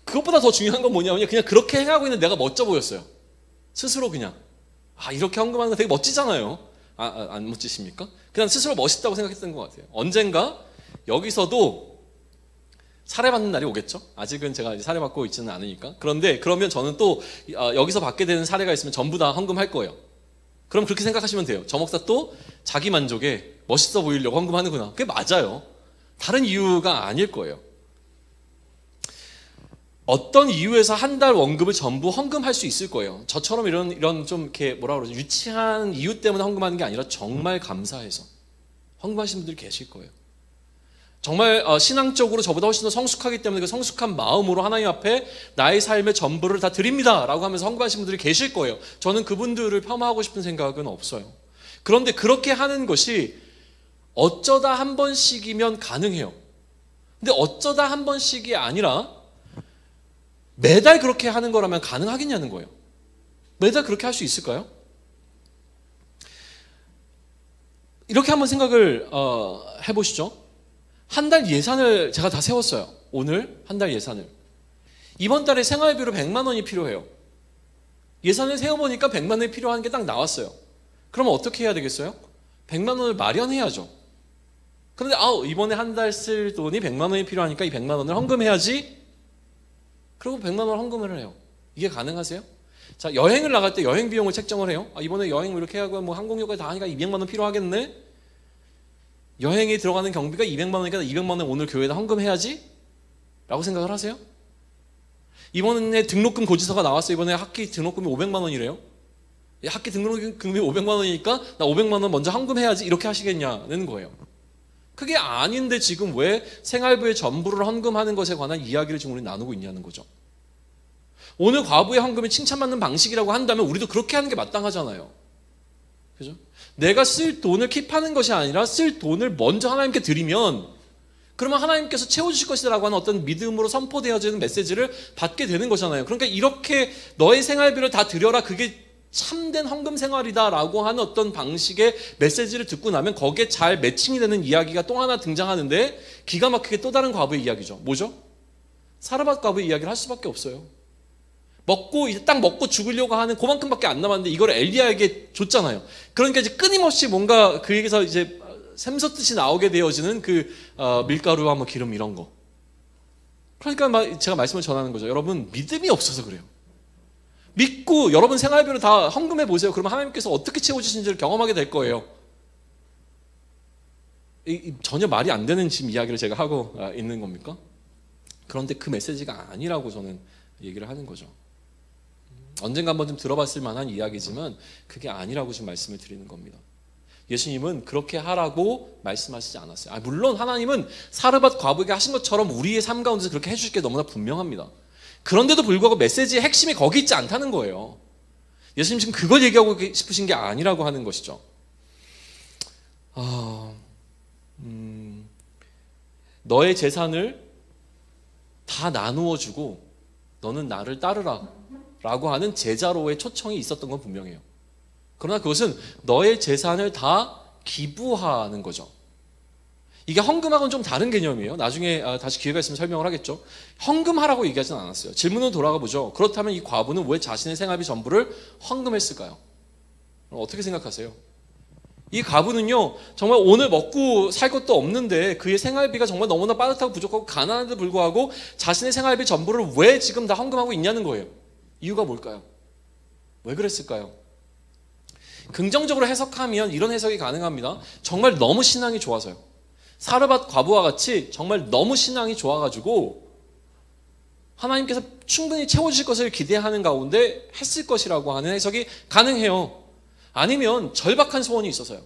그것보다 더 중요한 건 뭐냐면 그냥 그렇게 행하고 있는 내가 멋져 보였어요. 스스로 그냥 이렇게 헌금하는 거 되게 멋지잖아요. 안 멋지십니까? 그냥 스스로 멋있다고 생각했던 것 같아요. 언젠가 여기서도 사례받는 날이 오겠죠? 아직은 제가 사례받고 있지는 않으니까. 그런데 그러면 저는 또 여기서 받게 되는 사례가 있으면 전부 다 헌금할 거예요. 그럼 그렇게 생각하시면 돼요. 저 목사 또 자기 만족에 멋있어 보이려고 헌금하는구나. 그게 맞아요. 다른 이유가 아닐 거예요. 어떤 이유에서 한 달 원급을 전부 헌금할 수 있을 거예요. 저처럼 이런 좀 이렇게 뭐라 그러죠, 유치한 이유 때문에 헌금하는 게 아니라 정말 감사해서 헌금하시는 분들이 계실 거예요. 정말 신앙적으로 저보다 훨씬 더 성숙하기 때문에 그 성숙한 마음으로 하나님 앞에 나의 삶의 전부를 다 드립니다 라고 하면서 헌금하시는 분들이 계실 거예요. 저는 그분들을 폄하하고 싶은 생각은 없어요. 그런데 그렇게 하는 것이 어쩌다 한 번씩이면 가능해요. 근데 어쩌다 한 번씩이 아니라 매달 그렇게 하는 거라면 가능하겠냐는 거예요. 매달 그렇게 할 수 있을까요? 이렇게 한번 생각을 해보시죠. 한 달 예산을 제가 다 세웠어요. 오늘 한 달 예산을. 이번 달에 생활비로 100만 원이 필요해요. 예산을 세워보니까 100만 원이 필요한 게 딱 나왔어요. 그러면 어떻게 해야 되겠어요? 100만 원을 마련해야죠. 그런데 이번에 한 달 쓸 돈이 100만 원이 필요하니까 이 100만 원을 헌금해야지. 그리고 100만 원 헌금을 해요. 이게 가능하세요? 자, 여행을 나갈 때 여행 비용을 책정을 해요. 이번에 여행 이렇게 하고 뭐 항공료까지 다 하니까 200만 원 필요하겠네. 여행에 들어가는 경비가 200만 원이니까 200만 원 오늘 교회에다 헌금해야지 라고 생각을 하세요? 이번에 등록금 고지서가 나왔어요. 이번에 학기 등록금이 500만 원이래요. 학기 등록금이 500만 원이니까 나 500만 원 먼저 헌금해야지 이렇게 하시겠냐는 거예요. 그게 아닌데 지금 왜 생활비의 전부를 헌금하는 것에 관한 이야기를 지금 우리 나누고 있냐는 거죠. 오늘 과부의 헌금이 칭찬받는 방식이라고 한다면 우리도 그렇게 하는 게 마땅하잖아요. 그죠? 내가 쓸 돈을 킵하는 것이 아니라 쓸 돈을 먼저 하나님께 드리면 그러면 하나님께서 채워주실 것이라고 하는 어떤 믿음으로 선포되어지는 메시지를 받게 되는 거잖아요. 그러니까 이렇게 너의 생활비를 다 드려라, 그게 참된 헌금 생활이다라고 하는 어떤 방식의 메시지를 듣고 나면 거기에 잘 매칭이 되는 이야기가 또 하나 등장하는데, 기가 막히게 또 다른 과부의 이야기죠. 뭐죠? 사르밧 과부의 이야기를 할 수밖에 없어요. 이제 딱 먹고 죽으려고 하는 그만큼밖에 안 남았는데 이걸 엘리야에게 줬잖아요. 그러니까 이제 끊임없이 뭔가 그에게서 이제 샘솟듯이 나오게 되어지는 그 밀가루와 뭐 기름 이런 거. 그러니까 제가 말씀을 전하는 거죠. 여러분, 믿음이 없어서 그래요. 믿고 여러분 생활비로 다 헌금해 보세요. 그러면 하나님께서 어떻게 채워주시는지를 경험하게 될 거예요. 전혀 말이 안 되는 지금 이야기를 제가 하고 있는 겁니까? 그런데 그 메시지가 아니라고 저는 얘기를 하는 거죠. 언젠가 한번 좀 들어봤을 만한 이야기지만 그게 아니라고 지금 말씀을 드리는 겁니다. 예수님은 그렇게 하라고 말씀하시지 않았어요. 물론 하나님은 사르밧 과부에게 하신 것처럼 우리의 삶 가운데서 그렇게 해주실 게 너무나 분명합니다. 그런데도 불구하고 메시지의 핵심이 거기 있지 않다는 거예요. 예수님 지금 그걸 얘기하고 싶으신 게 아니라고 하는 것이죠. 너의 재산을 다 나누어 주고 너는 나를 따르라 라고 하는 제자로의 초청이 있었던 건 분명해요. 그러나 그것은 너의 재산을 다 기부하는 거죠. 이게 헌금하고는 좀 다른 개념이에요. 나중에 다시 기회가 있으면 설명을 하겠죠. 헌금하라고 얘기하진 않았어요. 질문으로 돌아가 보죠. 그렇다면 이 과부는 왜 자신의 생활비 전부를 헌금했을까요? 어떻게 생각하세요? 이 과부는요, 정말 오늘 먹고 살 것도 없는데 그의 생활비가 정말 너무나 빠듯하고 부족하고 가난한데도 불구하고 자신의 생활비 전부를 왜 지금 다 헌금하고 있냐는 거예요. 이유가 뭘까요? 왜 그랬을까요? 긍정적으로 해석하면 이런 해석이 가능합니다. 정말 너무 신앙이 좋아서요. 사르밧 과부와 같이 정말 너무 신앙이 좋아가지고 하나님께서 충분히 채워주실 것을 기대하는 가운데 했을 것이라고 하는 해석이 가능해요. 아니면 절박한 소원이 있어서요.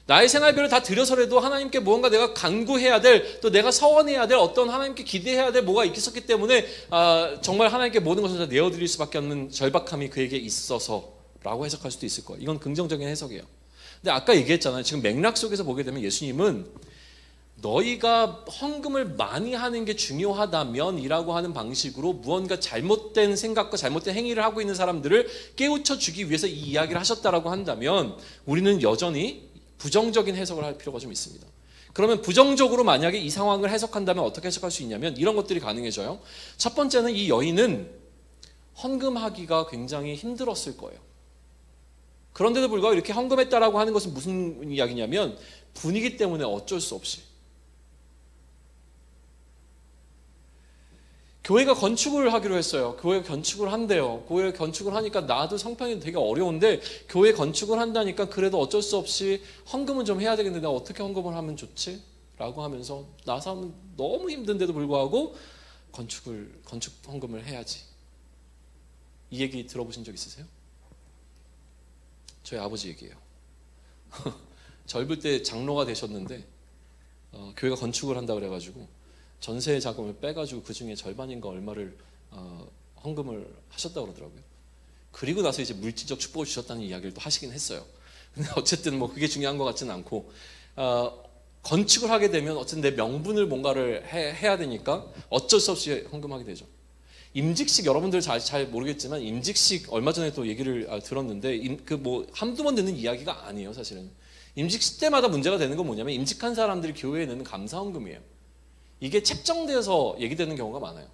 나의 생활비를 다 들여서라도 하나님께 무언가 내가 간구해야 될, 또 내가 서원해야 될, 어떤 하나님께 기대해야 될 뭐가 있었기 때문에 정말 하나님께 모든 것을 다 내어드릴 수밖에 없는 절박함이 그에게 있어서라고 해석할 수도 있을 거예요. 이건 긍정적인 해석이에요. 근데 아까 얘기했잖아요. 지금 맥락 속에서 보게 되면 예수님은 너희가 헌금을 많이 하는 게 중요하다면 이라고 하는 방식으로 무언가 잘못된 생각과 잘못된 행위를 하고 있는 사람들을 깨우쳐 주기 위해서 이 이야기를 하셨다라고 한다면 우리는 여전히 부정적인 해석을 할 필요가 좀 있습니다. 그러면 부정적으로 만약에 이 상황을 해석한다면 어떻게 해석할 수 있냐면 이런 것들이 가능해져요. 첫 번째는 이 여인은 헌금하기가 굉장히 힘들었을 거예요. 그런데도 불구하고 이렇게 헌금했다라고 하는 것은 무슨 이야기냐면 분위기 때문에 어쩔 수 없이 교회가 건축을 하기로 했어요. 교회가 건축을 한대요. 교회 건축을 하니까 나도 성편이 되게 어려운데 교회 건축을 한다니까 그래도 어쩔 수 없이 헌금은 좀 해야 되겠는데 내가 어떻게 헌금을 하면 좋지? 라고 하면서 나사는 너무 힘든데도 불구하고 건축 헌금을 해야지. 이 얘기 들어보신 적 있으세요? 저희 아버지 얘기예요. 젊을 때 장로가 되셨는데 교회가 건축을 한다 그래가지고 전세 자금을 빼가지고 그 중에 절반인가 얼마를 헌금을 하셨다고 그러더라고요. 그리고 나서 이제 물질적 축복을 주셨다는 이야기를 또 하시긴 했어요. 근데 어쨌든 뭐 그게 중요한 것 같지는 않고 건축을 하게 되면 어쨌든 내 명분을 뭔가를 해야 되니까 어쩔 수 없이 헌금하게 되죠. 임직식 여러분들 잘 모르겠지만 임직식 얼마 전에 또 얘기를 들었는데 그 뭐 한두 번 듣는 이야기가 아니에요. 사실은 임직식 때마다 문제가 되는 건 뭐냐면 임직한 사람들이 교회에 내는 감사헌금이에요. 이게 책정되어서 얘기되는 경우가 많아요.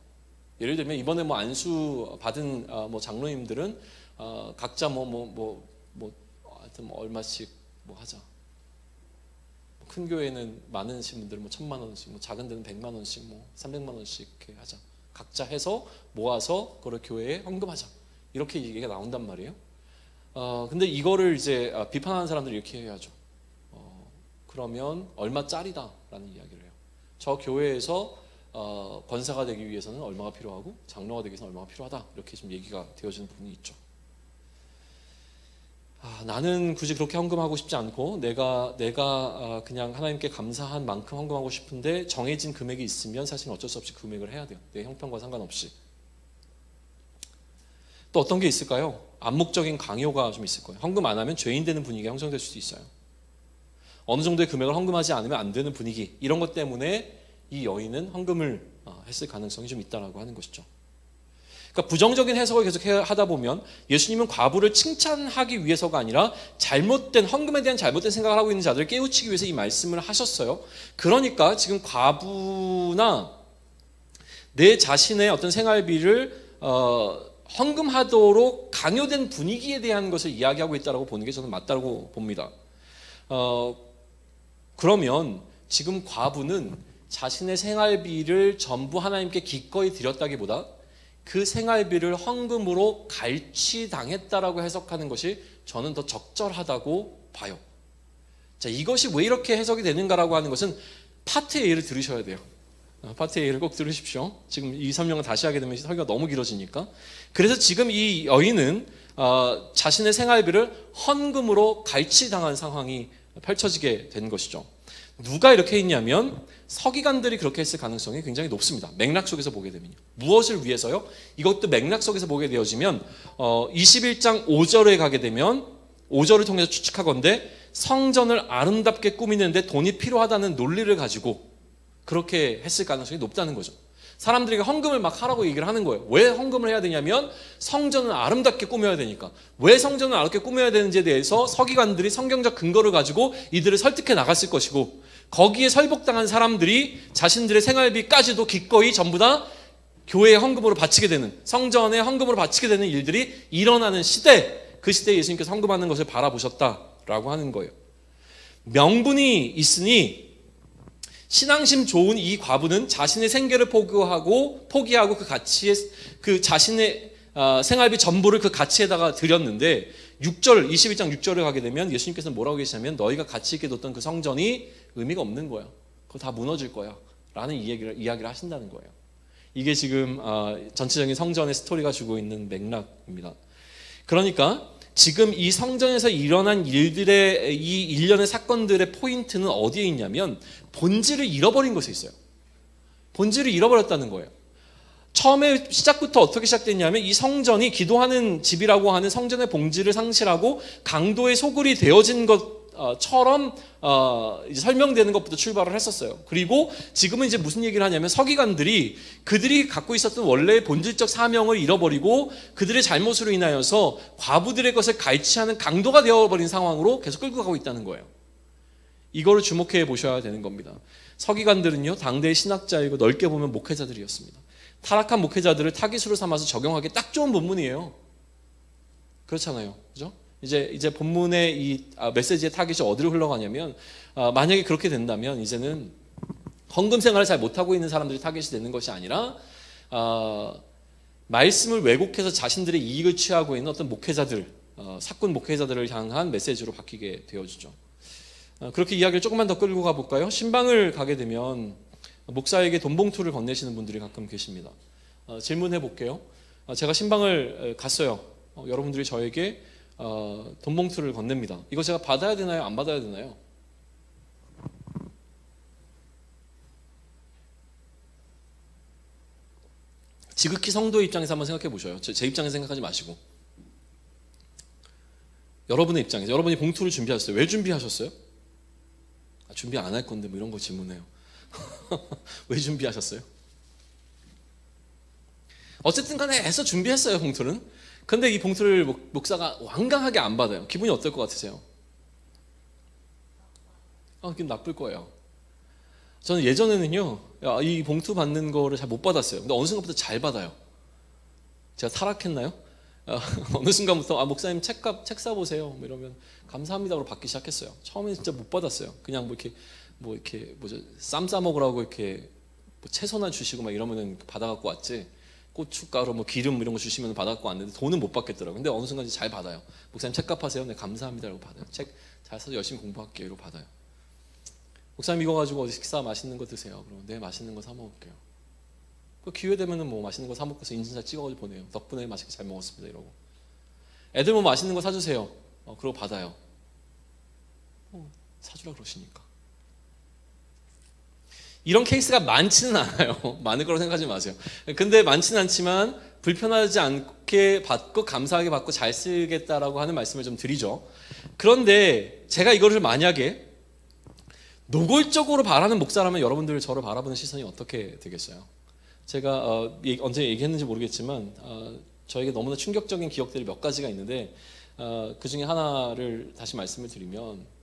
예를 들면 이번에 뭐 안수 받은 뭐 장로님들은 각자 하여튼 뭐 얼마씩 뭐 하자. 큰 교회는 많으신 분들은 뭐 1,000만 원씩, 뭐 작은 데는 100만 원씩, 뭐 300만 원씩 이렇게 하자. 각자 해서 모아서 그걸 교회에 헌금하자. 이렇게 얘기가 나온단 말이에요. 근데 이거를 이제 비판하는 사람들이 이렇게 해야죠. 그러면 얼마짜리다라는 이야기를 해요. 저 교회에서 권사가 되기 위해서는 얼마가 필요하고 장로가 되기 위해서는 얼마가 필요하다. 이렇게 좀 얘기가 되어지는 부분이 있죠. 나는 굳이 그렇게 헌금하고 싶지 않고 내가 그냥 하나님께 감사한 만큼 헌금하고 싶은데 정해진 금액이 있으면 사실 어쩔 수 없이 금액을 해야 돼요. 내 형편과 상관없이. 또 어떤 게 있을까요? 암묵적인 강요가 좀 있을 거예요. 헌금 안 하면 죄인 되는 분위기가 형성될 수도 있어요. 어느 정도의 금액을 헌금하지 않으면 안 되는 분위기, 이런 것 때문에 이 여인은 헌금을 했을 가능성이 좀 있다라고 하는 것이죠. 그러니까 부정적인 해석을 계속 하다 보면 예수님은 과부를 칭찬하기 위해서가 아니라 잘못된 헌금에 대한 잘못된 생각을 하고 있는 자들을 깨우치기 위해서 이 말씀을 하셨어요. 그러니까 지금 과부나 내 자신의 어떤 생활비를 헌금하도록 강요된 분위기에 대한 것을 이야기하고 있다고 보는 게 저는 맞다고 봅니다. 그러면 지금 과부는 자신의 생활비를 전부 하나님께 기꺼이 드렸다기보다 그 생활비를 헌금으로 갈취당했다라고 해석하는 것이 저는 더 적절하다고 봐요. 자, 이것이 왜 이렇게 해석이 되는가라고 하는 것은 파트 A를 들으셔야 돼요. 파트 A를 꼭 들으십시오. 지금 2, 3명을 다시 하게 되면 설교가 너무 길어지니까. 그래서 지금 이 여인은 자신의 생활비를 헌금으로 갈취당한 상황이 펼쳐지게 된 것이죠. 누가 이렇게 했냐면 서기관들이 그렇게 했을 가능성이 굉장히 높습니다. 맥락 속에서 보게 되면요. 무엇을 위해서요? 이것도 맥락 속에서 보게 되어지면 21장 5절에 가게 되면 5절을 통해서 추측하건대 성전을 아름답게 꾸미는데 돈이 필요하다는 논리를 가지고 그렇게 했을 가능성이 높다는 거죠. 사람들에게 헌금을 막 하라고 얘기를 하는 거예요. 왜 헌금을 해야 되냐면 성전을 아름답게 꾸며야 되니까. 왜 성전을 아름답게 꾸며야 되는지에 대해서 서기관들이 성경적 근거를 가지고 이들을 설득해 나갔을 것이고, 거기에 설복당한 사람들이 자신들의 생활비까지도 기꺼이 전부 다 교회의 헌금으로 바치게 되는, 성전의 헌금으로 바치게 되는 일들이 일어나는 시대, 그 시대에 예수님께서 헌금하는 것을 바라보셨다라고 하는 거예요. 명분이 있으니 신앙심 좋은 이 과부는 자신의 생계를 포기하고 그 가치에, 그 자신의 생활비 전부를 그 가치에다가 드렸는데, 6절, 21장 6절을 가게 되면 예수님께서는 뭐라고 계시냐면 너희가 가치 있게 뒀던 그 성전이 의미가 없는 거야. 그거 다 무너질 거야. 라는 이야기를 하신다는 거예요. 이게 지금 전체적인 성전의 스토리가 주고 있는 맥락입니다. 그러니까 지금 이 성전에서 일어난 일들의, 이 일련의 사건들의 포인트는 어디에 있냐면 본질을 잃어버린 것에 있어요. 본질을 잃어버렸다는 거예요. 처음에 시작부터 어떻게 시작됐냐면 이 성전이 기도하는 집이라고 하는 성전의 본질을 상실하고 강도의 소굴이 되어진 것처럼 이제 설명되는 것부터 출발을 했었어요. 그리고 지금은 이제 무슨 얘기를 하냐면 서기관들이 그들이 갖고 있었던 원래의 본질적 사명을 잃어버리고 그들의 잘못으로 인하여서 과부들의 것을 갈취하는 강도가 되어버린 상황으로 계속 끌고 가고 있다는 거예요. 이거를 주목해 보셔야 되는 겁니다. 서기관들은요, 당대의 신학자이고 넓게 보면 목회자들이었습니다. 타락한 목회자들을 타깃으로 삼아서 적용하기 딱 좋은 본문이에요. 그렇잖아요, 그죠? 이제 본문의 이 메시지의 타깃이 어디로 흘러가냐면, 만약에 그렇게 된다면 이제는 헌금 생활을 잘 못하고 있는 사람들이 타깃이 되는 것이 아니라 말씀을 왜곡해서 자신들의 이익을 취하고 있는 어떤 목회자들, 사꾼 목회자들을 향한 메시지로 바뀌게 되어지죠. 그렇게 이야기를 조금만 더 끌고 가볼까요? 신방을 가게 되면 목사에게 돈 봉투를 건네시는 분들이 가끔 계십니다. 질문해 볼게요. 제가 신방을 갔어요. 여러분들이 저에게 돈 봉투를 건넵니다. 이거 제가 받아야 되나요? 안 받아야 되나요? 지극히 성도의 입장에서 한번 생각해 보셔요. 제 입장에서 생각하지 마시고. 여러분의 입장에서, 여러분이 봉투를 준비하셨어요. 왜 준비하셨어요? 준비 안 할 건데 뭐 이런 거 질문해요. 왜 준비하셨어요? 어쨌든 간에 애써 준비했어요, 봉투는. 근데 이 봉투를 목사가 완강하게 안 받아요. 기분이 어떨 것 같으세요? 기분 나쁠 거예요. 저는 예전에는요, 이 봉투 받는 거를 잘 못 받았어요. 근데 어느 순간부터 잘 받아요. 제가 타락했나요? 어느 순간부터 목사님 책 사보세요. 뭐 이러면 감사합니다로 받기 시작했어요. 처음에 진짜 못 받았어요. 그냥 쌈 싸먹으라고 이렇게 뭐 채소나 주시고 막 이러면은 받아갖고 왔지. 고춧가루, 뭐 기름 이런 거 주시면 받아갖고 왔는데 돈은 못 받겠더라고요. 근데 어느 순간 잘 받아요. 목사님 책값 하세요. 네, 감사합니다라고 받아요. 책 잘 사서 열심히 공부할게요. 이러고 받아요. 목사님 이거 가지고 어디 식사 맛있는 거 드세요. 그러면 네, 맛있는 거 사 먹을게요. 그 기회 되면은 뭐 맛있는 거 사 먹고서 인증샷 찍어가지고 보내요. 덕분에 맛있게 잘 먹었습니다. 이러고. 애들 뭐 맛있는 거 사주세요. 그러고 받아요. 사주라 그러시니까. 이런 케이스가 많지는 않아요. 많을 거라고 생각하지 마세요. 근데 많지는 않지만 불편하지 않게 받고 감사하게 받고 잘 쓰겠다라고 하는 말씀을 좀 드리죠. 그런데 제가 이거를 만약에 노골적으로 바라는 목사라면 여러분들 저를 바라보는 시선이 어떻게 되겠어요? 제가 언제 얘기했는지 모르겠지만 저에게 너무나 충격적인 기억들이 몇 가지가 있는데 그 중에 하나를 다시 말씀을 드리면,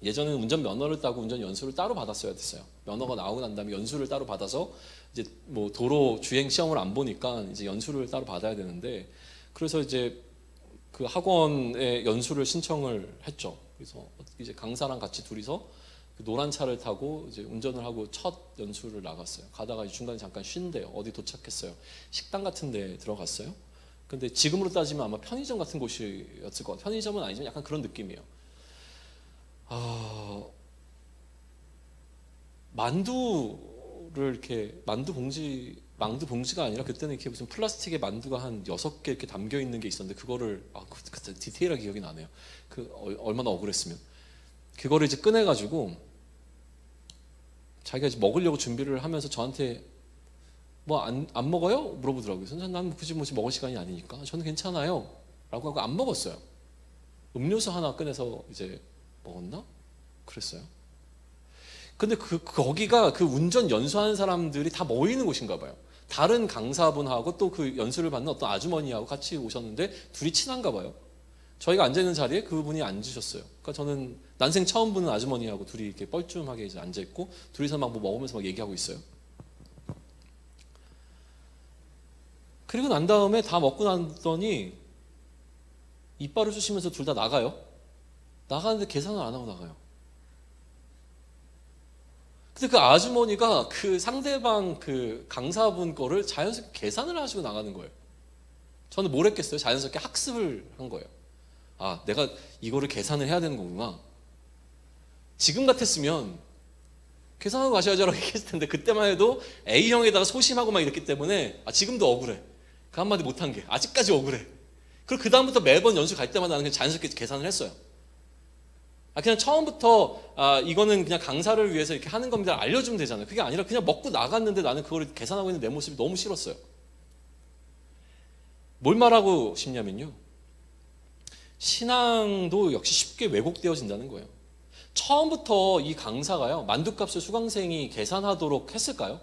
예전에는 운전면허를 따고 운전 연수를 따로 받았어야 됐어요. 면허가 나오고 난 다음에 연수를 따로 받아서 이제 뭐 도로 주행 시험을 안 보니까 이제 연수를 따로 받아야 되는데, 그래서 이제 그 학원에 연수를 신청을 했죠. 그래서 이제 강사랑 같이 둘이서 그 노란 차를 타고 이제 운전을 하고 첫 연수를 나갔어요. 가다가 중간에 잠깐 쉰대요. 어디 도착했어요. 식당 같은 데 들어갔어요. 근데 지금으로 따지면 아마 편의점 같은 곳이었을 것 같아요. 편의점은 아니지만 약간 그런 느낌이에요. 만두를 이렇게 만두 봉지가 아니라 그때는 이렇게 무슨 플라스틱의 만두가 한 6개 이렇게 담겨 있는 게 있었는데, 그거를 그때 디테일하게 기억이 나네요. 얼마나 억울했으면. 그거를 이제 꺼내가지고 자기가 이제 먹으려고 준비를 하면서 저한테 뭐 안 먹어요? 물어보더라고요. 선생님, 난 굳이 먹을 시간이 아니니까 저는 괜찮아요 라고 하고 안 먹었어요. 음료수 하나 꺼내서 이제 먹었나? 그랬어요. 근데 거기가 그 운전 연수하는 사람들이 다 모이는 곳인가 봐요. 다른 강사분하고 또 그 연수를 받는 어떤 아주머니하고 같이 오셨는데 둘이 친한가 봐요. 저희가 앉아있는 자리에 그분이 앉으셨어요. 그러니까 저는 난생 처음 보는 아주머니하고 둘이 이렇게 뻘쭘하게 이제 앉아있고 둘이서 막 뭐 먹으면서 막 얘기하고 있어요. 그리고 난 다음에 다 먹고 났더니 이빨을 쑤시면서 둘 다 나가요. 나가는데 계산을 안 하고 나가요. 근데 그 아주머니가 그 상대방 그 강사분 거를 자연스럽게 계산을 하시고 나가는 거예요. 저는 뭘 했겠어요? 자연스럽게 학습을 한 거예요. 아, 내가 이거를 계산을 해야 되는 거구나. 지금 같았으면 계산하고 가셔야죠라고 얘기했을 텐데 그때만 해도 A형에다가 소심하고 막 이랬기 때문에 지금도 억울해. 그 한마디 못한 게 아직까지 억울해. 그리고 그 다음부터 매번 연수 갈 때마다 나는 그냥 자연스럽게 계산을 했어요. 그냥 처음부터 이거는 그냥 강사를 위해서 이렇게 하는 겁니다 알려주면 되잖아요. 그게 아니라 그냥 먹고 나갔는데 나는 그걸 계산하고 있는 내 모습이 너무 싫었어요. 뭘 말하고 싶냐면요, 신앙도 역시 쉽게 왜곡되어진다는 거예요. 처음부터 이 강사가요 만두값을 수강생이 계산하도록 했을까요?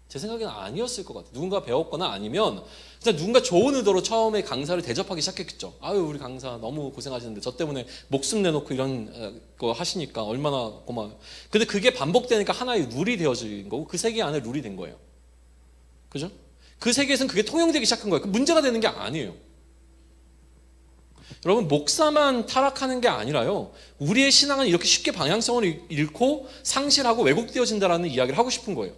제 생각에는 아니었을 것 같아요. 누군가 배웠거나 아니면 그냥 누군가 좋은 의도로 처음에 강사를 대접하기 시작했겠죠. 아유, 우리 강사 너무 고생하시는데 저 때문에 목숨 내놓고 이런 거 하시니까 얼마나 고마워요. 근데 그게 반복되니까 하나의 룰이 되어진 거고 그 세계 안에 룰이 된 거예요. 그죠? 그 세계에서는 그게 통용되기 시작한 거예요. 문제가 되는 게 아니에요. 여러분, 목사만 타락하는 게 아니라요, 우리의 신앙은 이렇게 쉽게 방향성을 잃고 상실하고 왜곡되어진다는 이야기를 하고 싶은 거예요.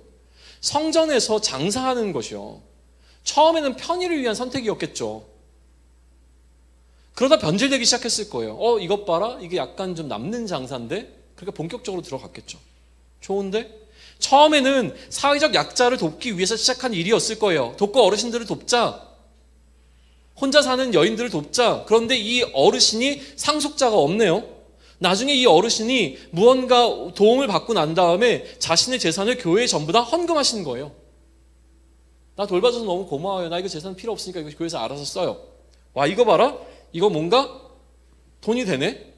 성전에서 장사하는 것이요, 처음에는 편의를 위한 선택이었겠죠. 그러다 변질되기 시작했을 거예요. 이것 봐라, 이게 약간 좀 남는 장사인데, 그러니까 본격적으로 들어갔겠죠. 좋은데? 처음에는 사회적 약자를 돕기 위해서 시작한 일이었을 거예요. 돕고 어르신들을 돕자, 혼자 사는 여인들을 돕자. 그런데 이 어르신이 상속자가 없네요. 나중에 이 어르신이 무언가 도움을 받고 난 다음에 자신의 재산을 교회에 전부 다 헌금하시는 거예요. 나 돌봐줘서 너무 고마워요. 나 이거 재산 필요 없으니까 이거 교회에서 알아서 써요. 와, 이거 봐라, 이거 뭔가 돈이 되네.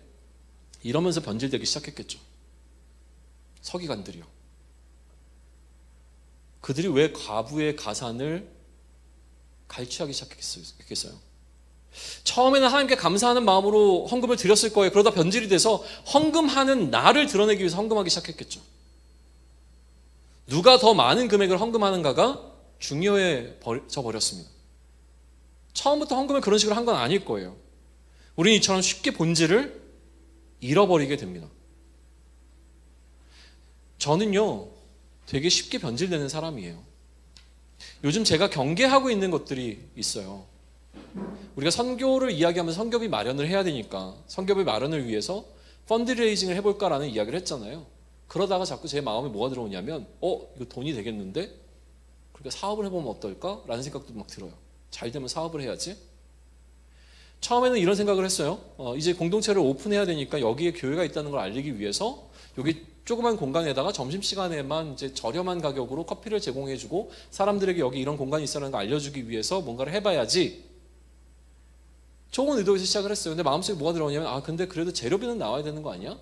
이러면서 변질되기 시작했겠죠. 서기관들이요. 그들이 왜 과부의 가산을 갈취하기 시작했겠어요? 처음에는 하나님께 감사하는 마음으로 헌금을 드렸을 거예요. 그러다 변질이 돼서 헌금하는 나를 드러내기 위해서 헌금하기 시작했겠죠. 누가 더 많은 금액을 헌금하는가가 중요해져 버렸습니다. 처음부터 헌금을 그런 식으로 한 건 아닐 거예요. 우리는 이처럼 쉽게 본질을 잃어버리게 됩니다. 저는요, 되게 쉽게 변질되는 사람이에요. 요즘 제가 경계하고 있는 것들이 있어요. 우리가 선교를 이야기하면서 선교비 마련을 해야 되니까 선교비 마련을 위해서 펀드레이징을 해볼까라는 이야기를 했잖아요. 그러다가 자꾸 제 마음에 뭐가 들어오냐면 이거 돈이 되겠는데? 그러니까 사업을 해보면 어떨까? 라는 생각도 막 들어요. 잘 되면 사업을 해야지. 처음에는 이런 생각을 했어요. 이제 공동체를 오픈해야 되니까 여기에 교회가 있다는 걸 알리기 위해서 여기 조그만 공간에다가 점심시간에만 이제 저렴한 가격으로 커피를 제공해주고 사람들에게 여기 이런 공간이 있다는 걸 알려주기 위해서 뭔가를 해봐야지. 좋은 의도에서 시작을 했어요. 근데 마음속에 뭐가 들어오냐면 근데 그래도 재료비는 나와야 되는 거 아니야?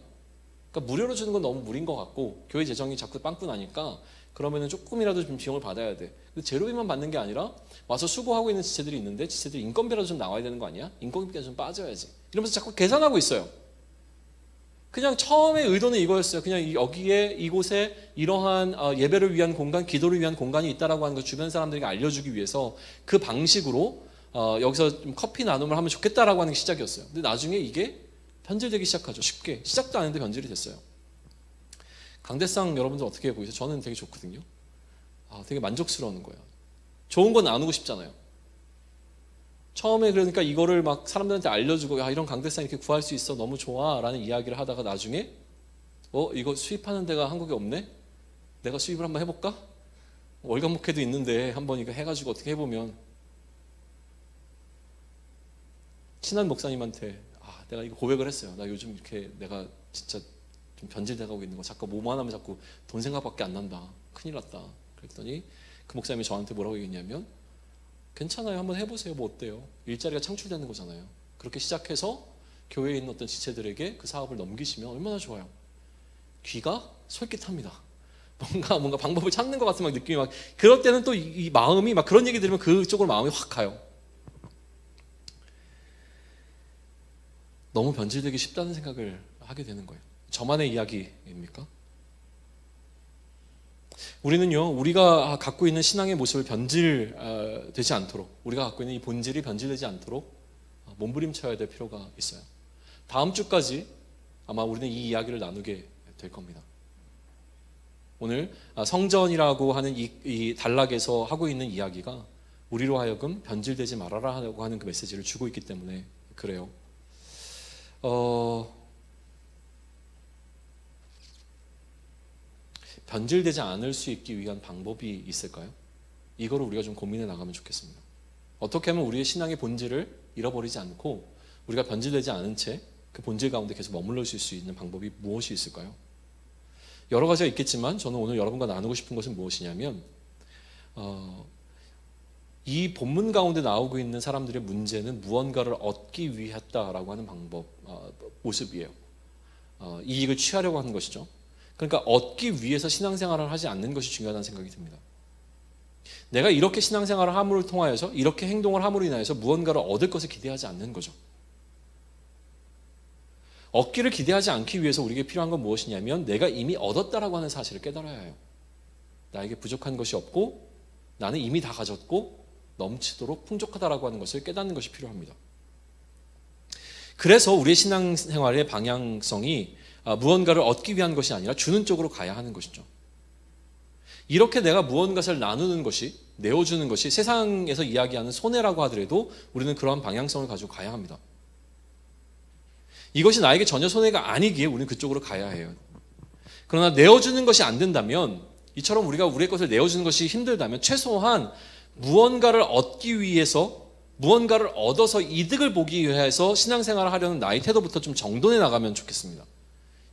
그러니까 무료로 주는 건 너무 무리인 것 같고 교회 재정이 자꾸 빵꾸 나니까 그러면은 조금이라도 좀 비용을 받아야 돼. 근데 재료비만 받는 게 아니라 와서 수고하고 있는 지체들이 있는데 지체들이 인건비라도 좀 나와야 되는 거 아니야? 인건비가 좀 빠져야지. 이러면서 자꾸 계산하고 있어요. 그냥 처음에 의도는 이거였어요. 그냥 여기에 이곳에 이러한 예배를 위한 공간, 기도를 위한 공간이 있다라고 하는 걸 주변 사람들에게 알려주기 위해서 그 방식으로 여기서 좀 커피 나눔을 하면 좋겠다라고 하는 게 시작이었어요. 근데 나중에 이게 변질되기 시작하죠. 쉽게. 시작도 안 했는데 변질이 됐어요. 강대상 여러분들 어떻게 보이세요? 저는 되게 좋거든요. 되게 만족스러운 거예요. 좋은 건 나누고 싶잖아요. 처음에 그러니까 이거를 막 사람들한테 알려주고 이런 강대상 이렇게 구할 수 있어 너무 좋아 라는 이야기를 하다가 나중에 이거 수입하는 데가 한국에 없네? 내가 수입을 한번 해볼까? 월간 목회도 있는데 한번 이거 해가지고 어떻게 해보면 친한 목사님한테 내가 이거 고백을 했어요. 나 요즘 이렇게 내가 진짜 좀 변질돼가고 있는 거 자꾸 뭐만 하면 자꾸 돈 생각밖에 안 난다. 큰일 났다. 그랬더니 그 목사님이 저한테 뭐라고 얘기했냐면 괜찮아요. 한번 해보세요. 뭐 어때요? 일자리가 창출되는 거잖아요. 그렇게 시작해서 교회에 있는 어떤 지체들에게 그 사업을 넘기시면 얼마나 좋아요. 귀가 솔깃합니다. 뭔가 방법을 찾는 것 같은 막 느낌이 막, 그럴 때는 또 이 마음이 막 그런 얘기 들으면 그쪽으로 마음이 확 가요. 너무 변질되기 쉽다는 생각을 하게 되는 거예요. 저만의 이야기입니까? 우리는요, 우리가 갖고 있는 신앙의 모습을 변질되지 않도록, 우리가 갖고 있는 이 본질이 변질되지 않도록 몸부림쳐야 될 필요가 있어요. 다음 주까지 아마 우리는 이 이야기를 나누게 될 겁니다. 오늘 성전이라고 하는 이 단락에서 하고 있는 이야기가 우리로 하여금 변질되지 말아라라고 하는 그 메시지를 주고 있기 때문에 그래요. 변질되지 않을 수 있기 위한 방법이 있을까요? 이거를 우리가 좀 고민해 나가면 좋겠습니다. 어떻게 하면 우리의 신앙의 본질을 잃어버리지 않고 우리가 변질되지 않은 채 그 본질 가운데 계속 머물러 있을 수 있는 방법이 무엇이 있을까요? 여러 가지가 있겠지만 저는 오늘 여러분과 나누고 싶은 것은 무엇이냐면 이 본문 가운데 나오고 있는 사람들의 문제는 무언가를 얻기 위했다라고 하는 모습이에요. 이익을 취하려고 하는 것이죠. 그러니까 얻기 위해서 신앙생활을 하지 않는 것이 중요하다는 생각이 듭니다. 내가 이렇게 신앙생활을 함으로 통하여서 이렇게 행동을 함으로 인하여서 무언가를 얻을 것을 기대하지 않는 거죠. 얻기를 기대하지 않기 위해서 우리에게 필요한 건 무엇이냐면 내가 이미 얻었다라고 하는 사실을 깨달아야 해요. 나에게 부족한 것이 없고 나는 이미 다 가졌고 넘치도록 풍족하다라고 하는 것을 깨닫는 것이 필요합니다. 그래서 우리의 신앙생활의 방향성이 무언가를 얻기 위한 것이 아니라 주는 쪽으로 가야 하는 것이죠. 이렇게 내가 무언가를 나누는 것이, 내어주는 것이 세상에서 이야기하는 손해라고 하더라도 우리는 그러한 방향성을 가지고 가야 합니다. 이것이 나에게 전혀 손해가 아니기에 우리는 그쪽으로 가야 해요. 그러나 내어주는 것이 안 된다면, 이처럼 우리가 우리의 것을 내어주는 것이 힘들다면 최소한 무언가를 얻기 위해서, 무언가를 얻어서 이득을 보기 위해서 신앙생활을 하려는 나의 태도부터 좀 정돈해 나가면 좋겠습니다.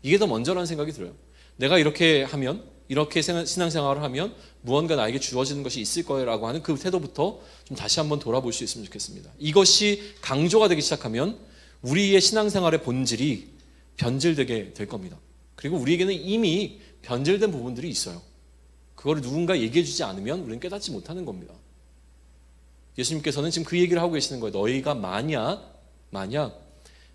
이게 더 먼저라는 생각이 들어요. 내가 이렇게 하면, 이렇게 신앙생활을 하면 무언가 나에게 주어지는 것이 있을 거라고 하는 그 태도부터 좀 다시 한번 돌아볼 수 있으면 좋겠습니다. 이것이 강조가 되기 시작하면 우리의 신앙생활의 본질이 변질되게 될 겁니다. 그리고 우리에게는 이미 변질된 부분들이 있어요. 그거를 누군가 얘기해 주지 않으면 우리는 깨닫지 못하는 겁니다. 예수님께서는 지금 그 얘기를 하고 계시는 거예요. 너희가 만약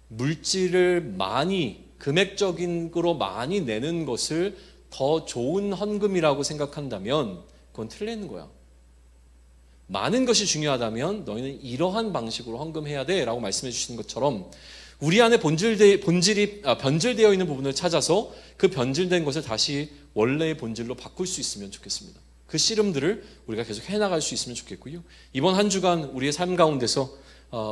물질을 많이, 금액적으로 많이 내는 것을 더 좋은 헌금이라고 생각한다면 그건 틀리는 거야. 많은 것이 중요하다면 너희는 이러한 방식으로 헌금해야 돼 라고 말씀해 주시는 것처럼 우리 안에 본질이 변질되어 있는 부분을 찾아서 그 변질된 것을 다시 원래의 본질로 바꿀 수 있으면 좋겠습니다. 그 씨름들을 우리가 계속 해나갈 수 있으면 좋겠고요. 이번 한 주간 우리의 삶 가운데서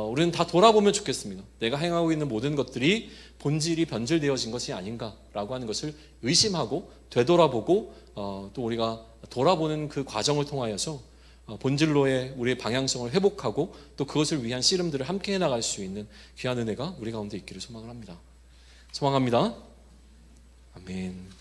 우리는 다 돌아보면 좋겠습니다. 내가 행하고 있는 모든 것들이 본질이 변질되어진 것이 아닌가라고 하는 것을 의심하고 되돌아보고 또 우리가 돌아보는 그 과정을 통하여서 본질로의 우리의 방향성을 회복하고 또 그것을 위한 씨름들을 함께 해나갈 수 있는 귀한 은혜가 우리 가운데 있기를 소망을 합니다. 소망합니다. 아멘.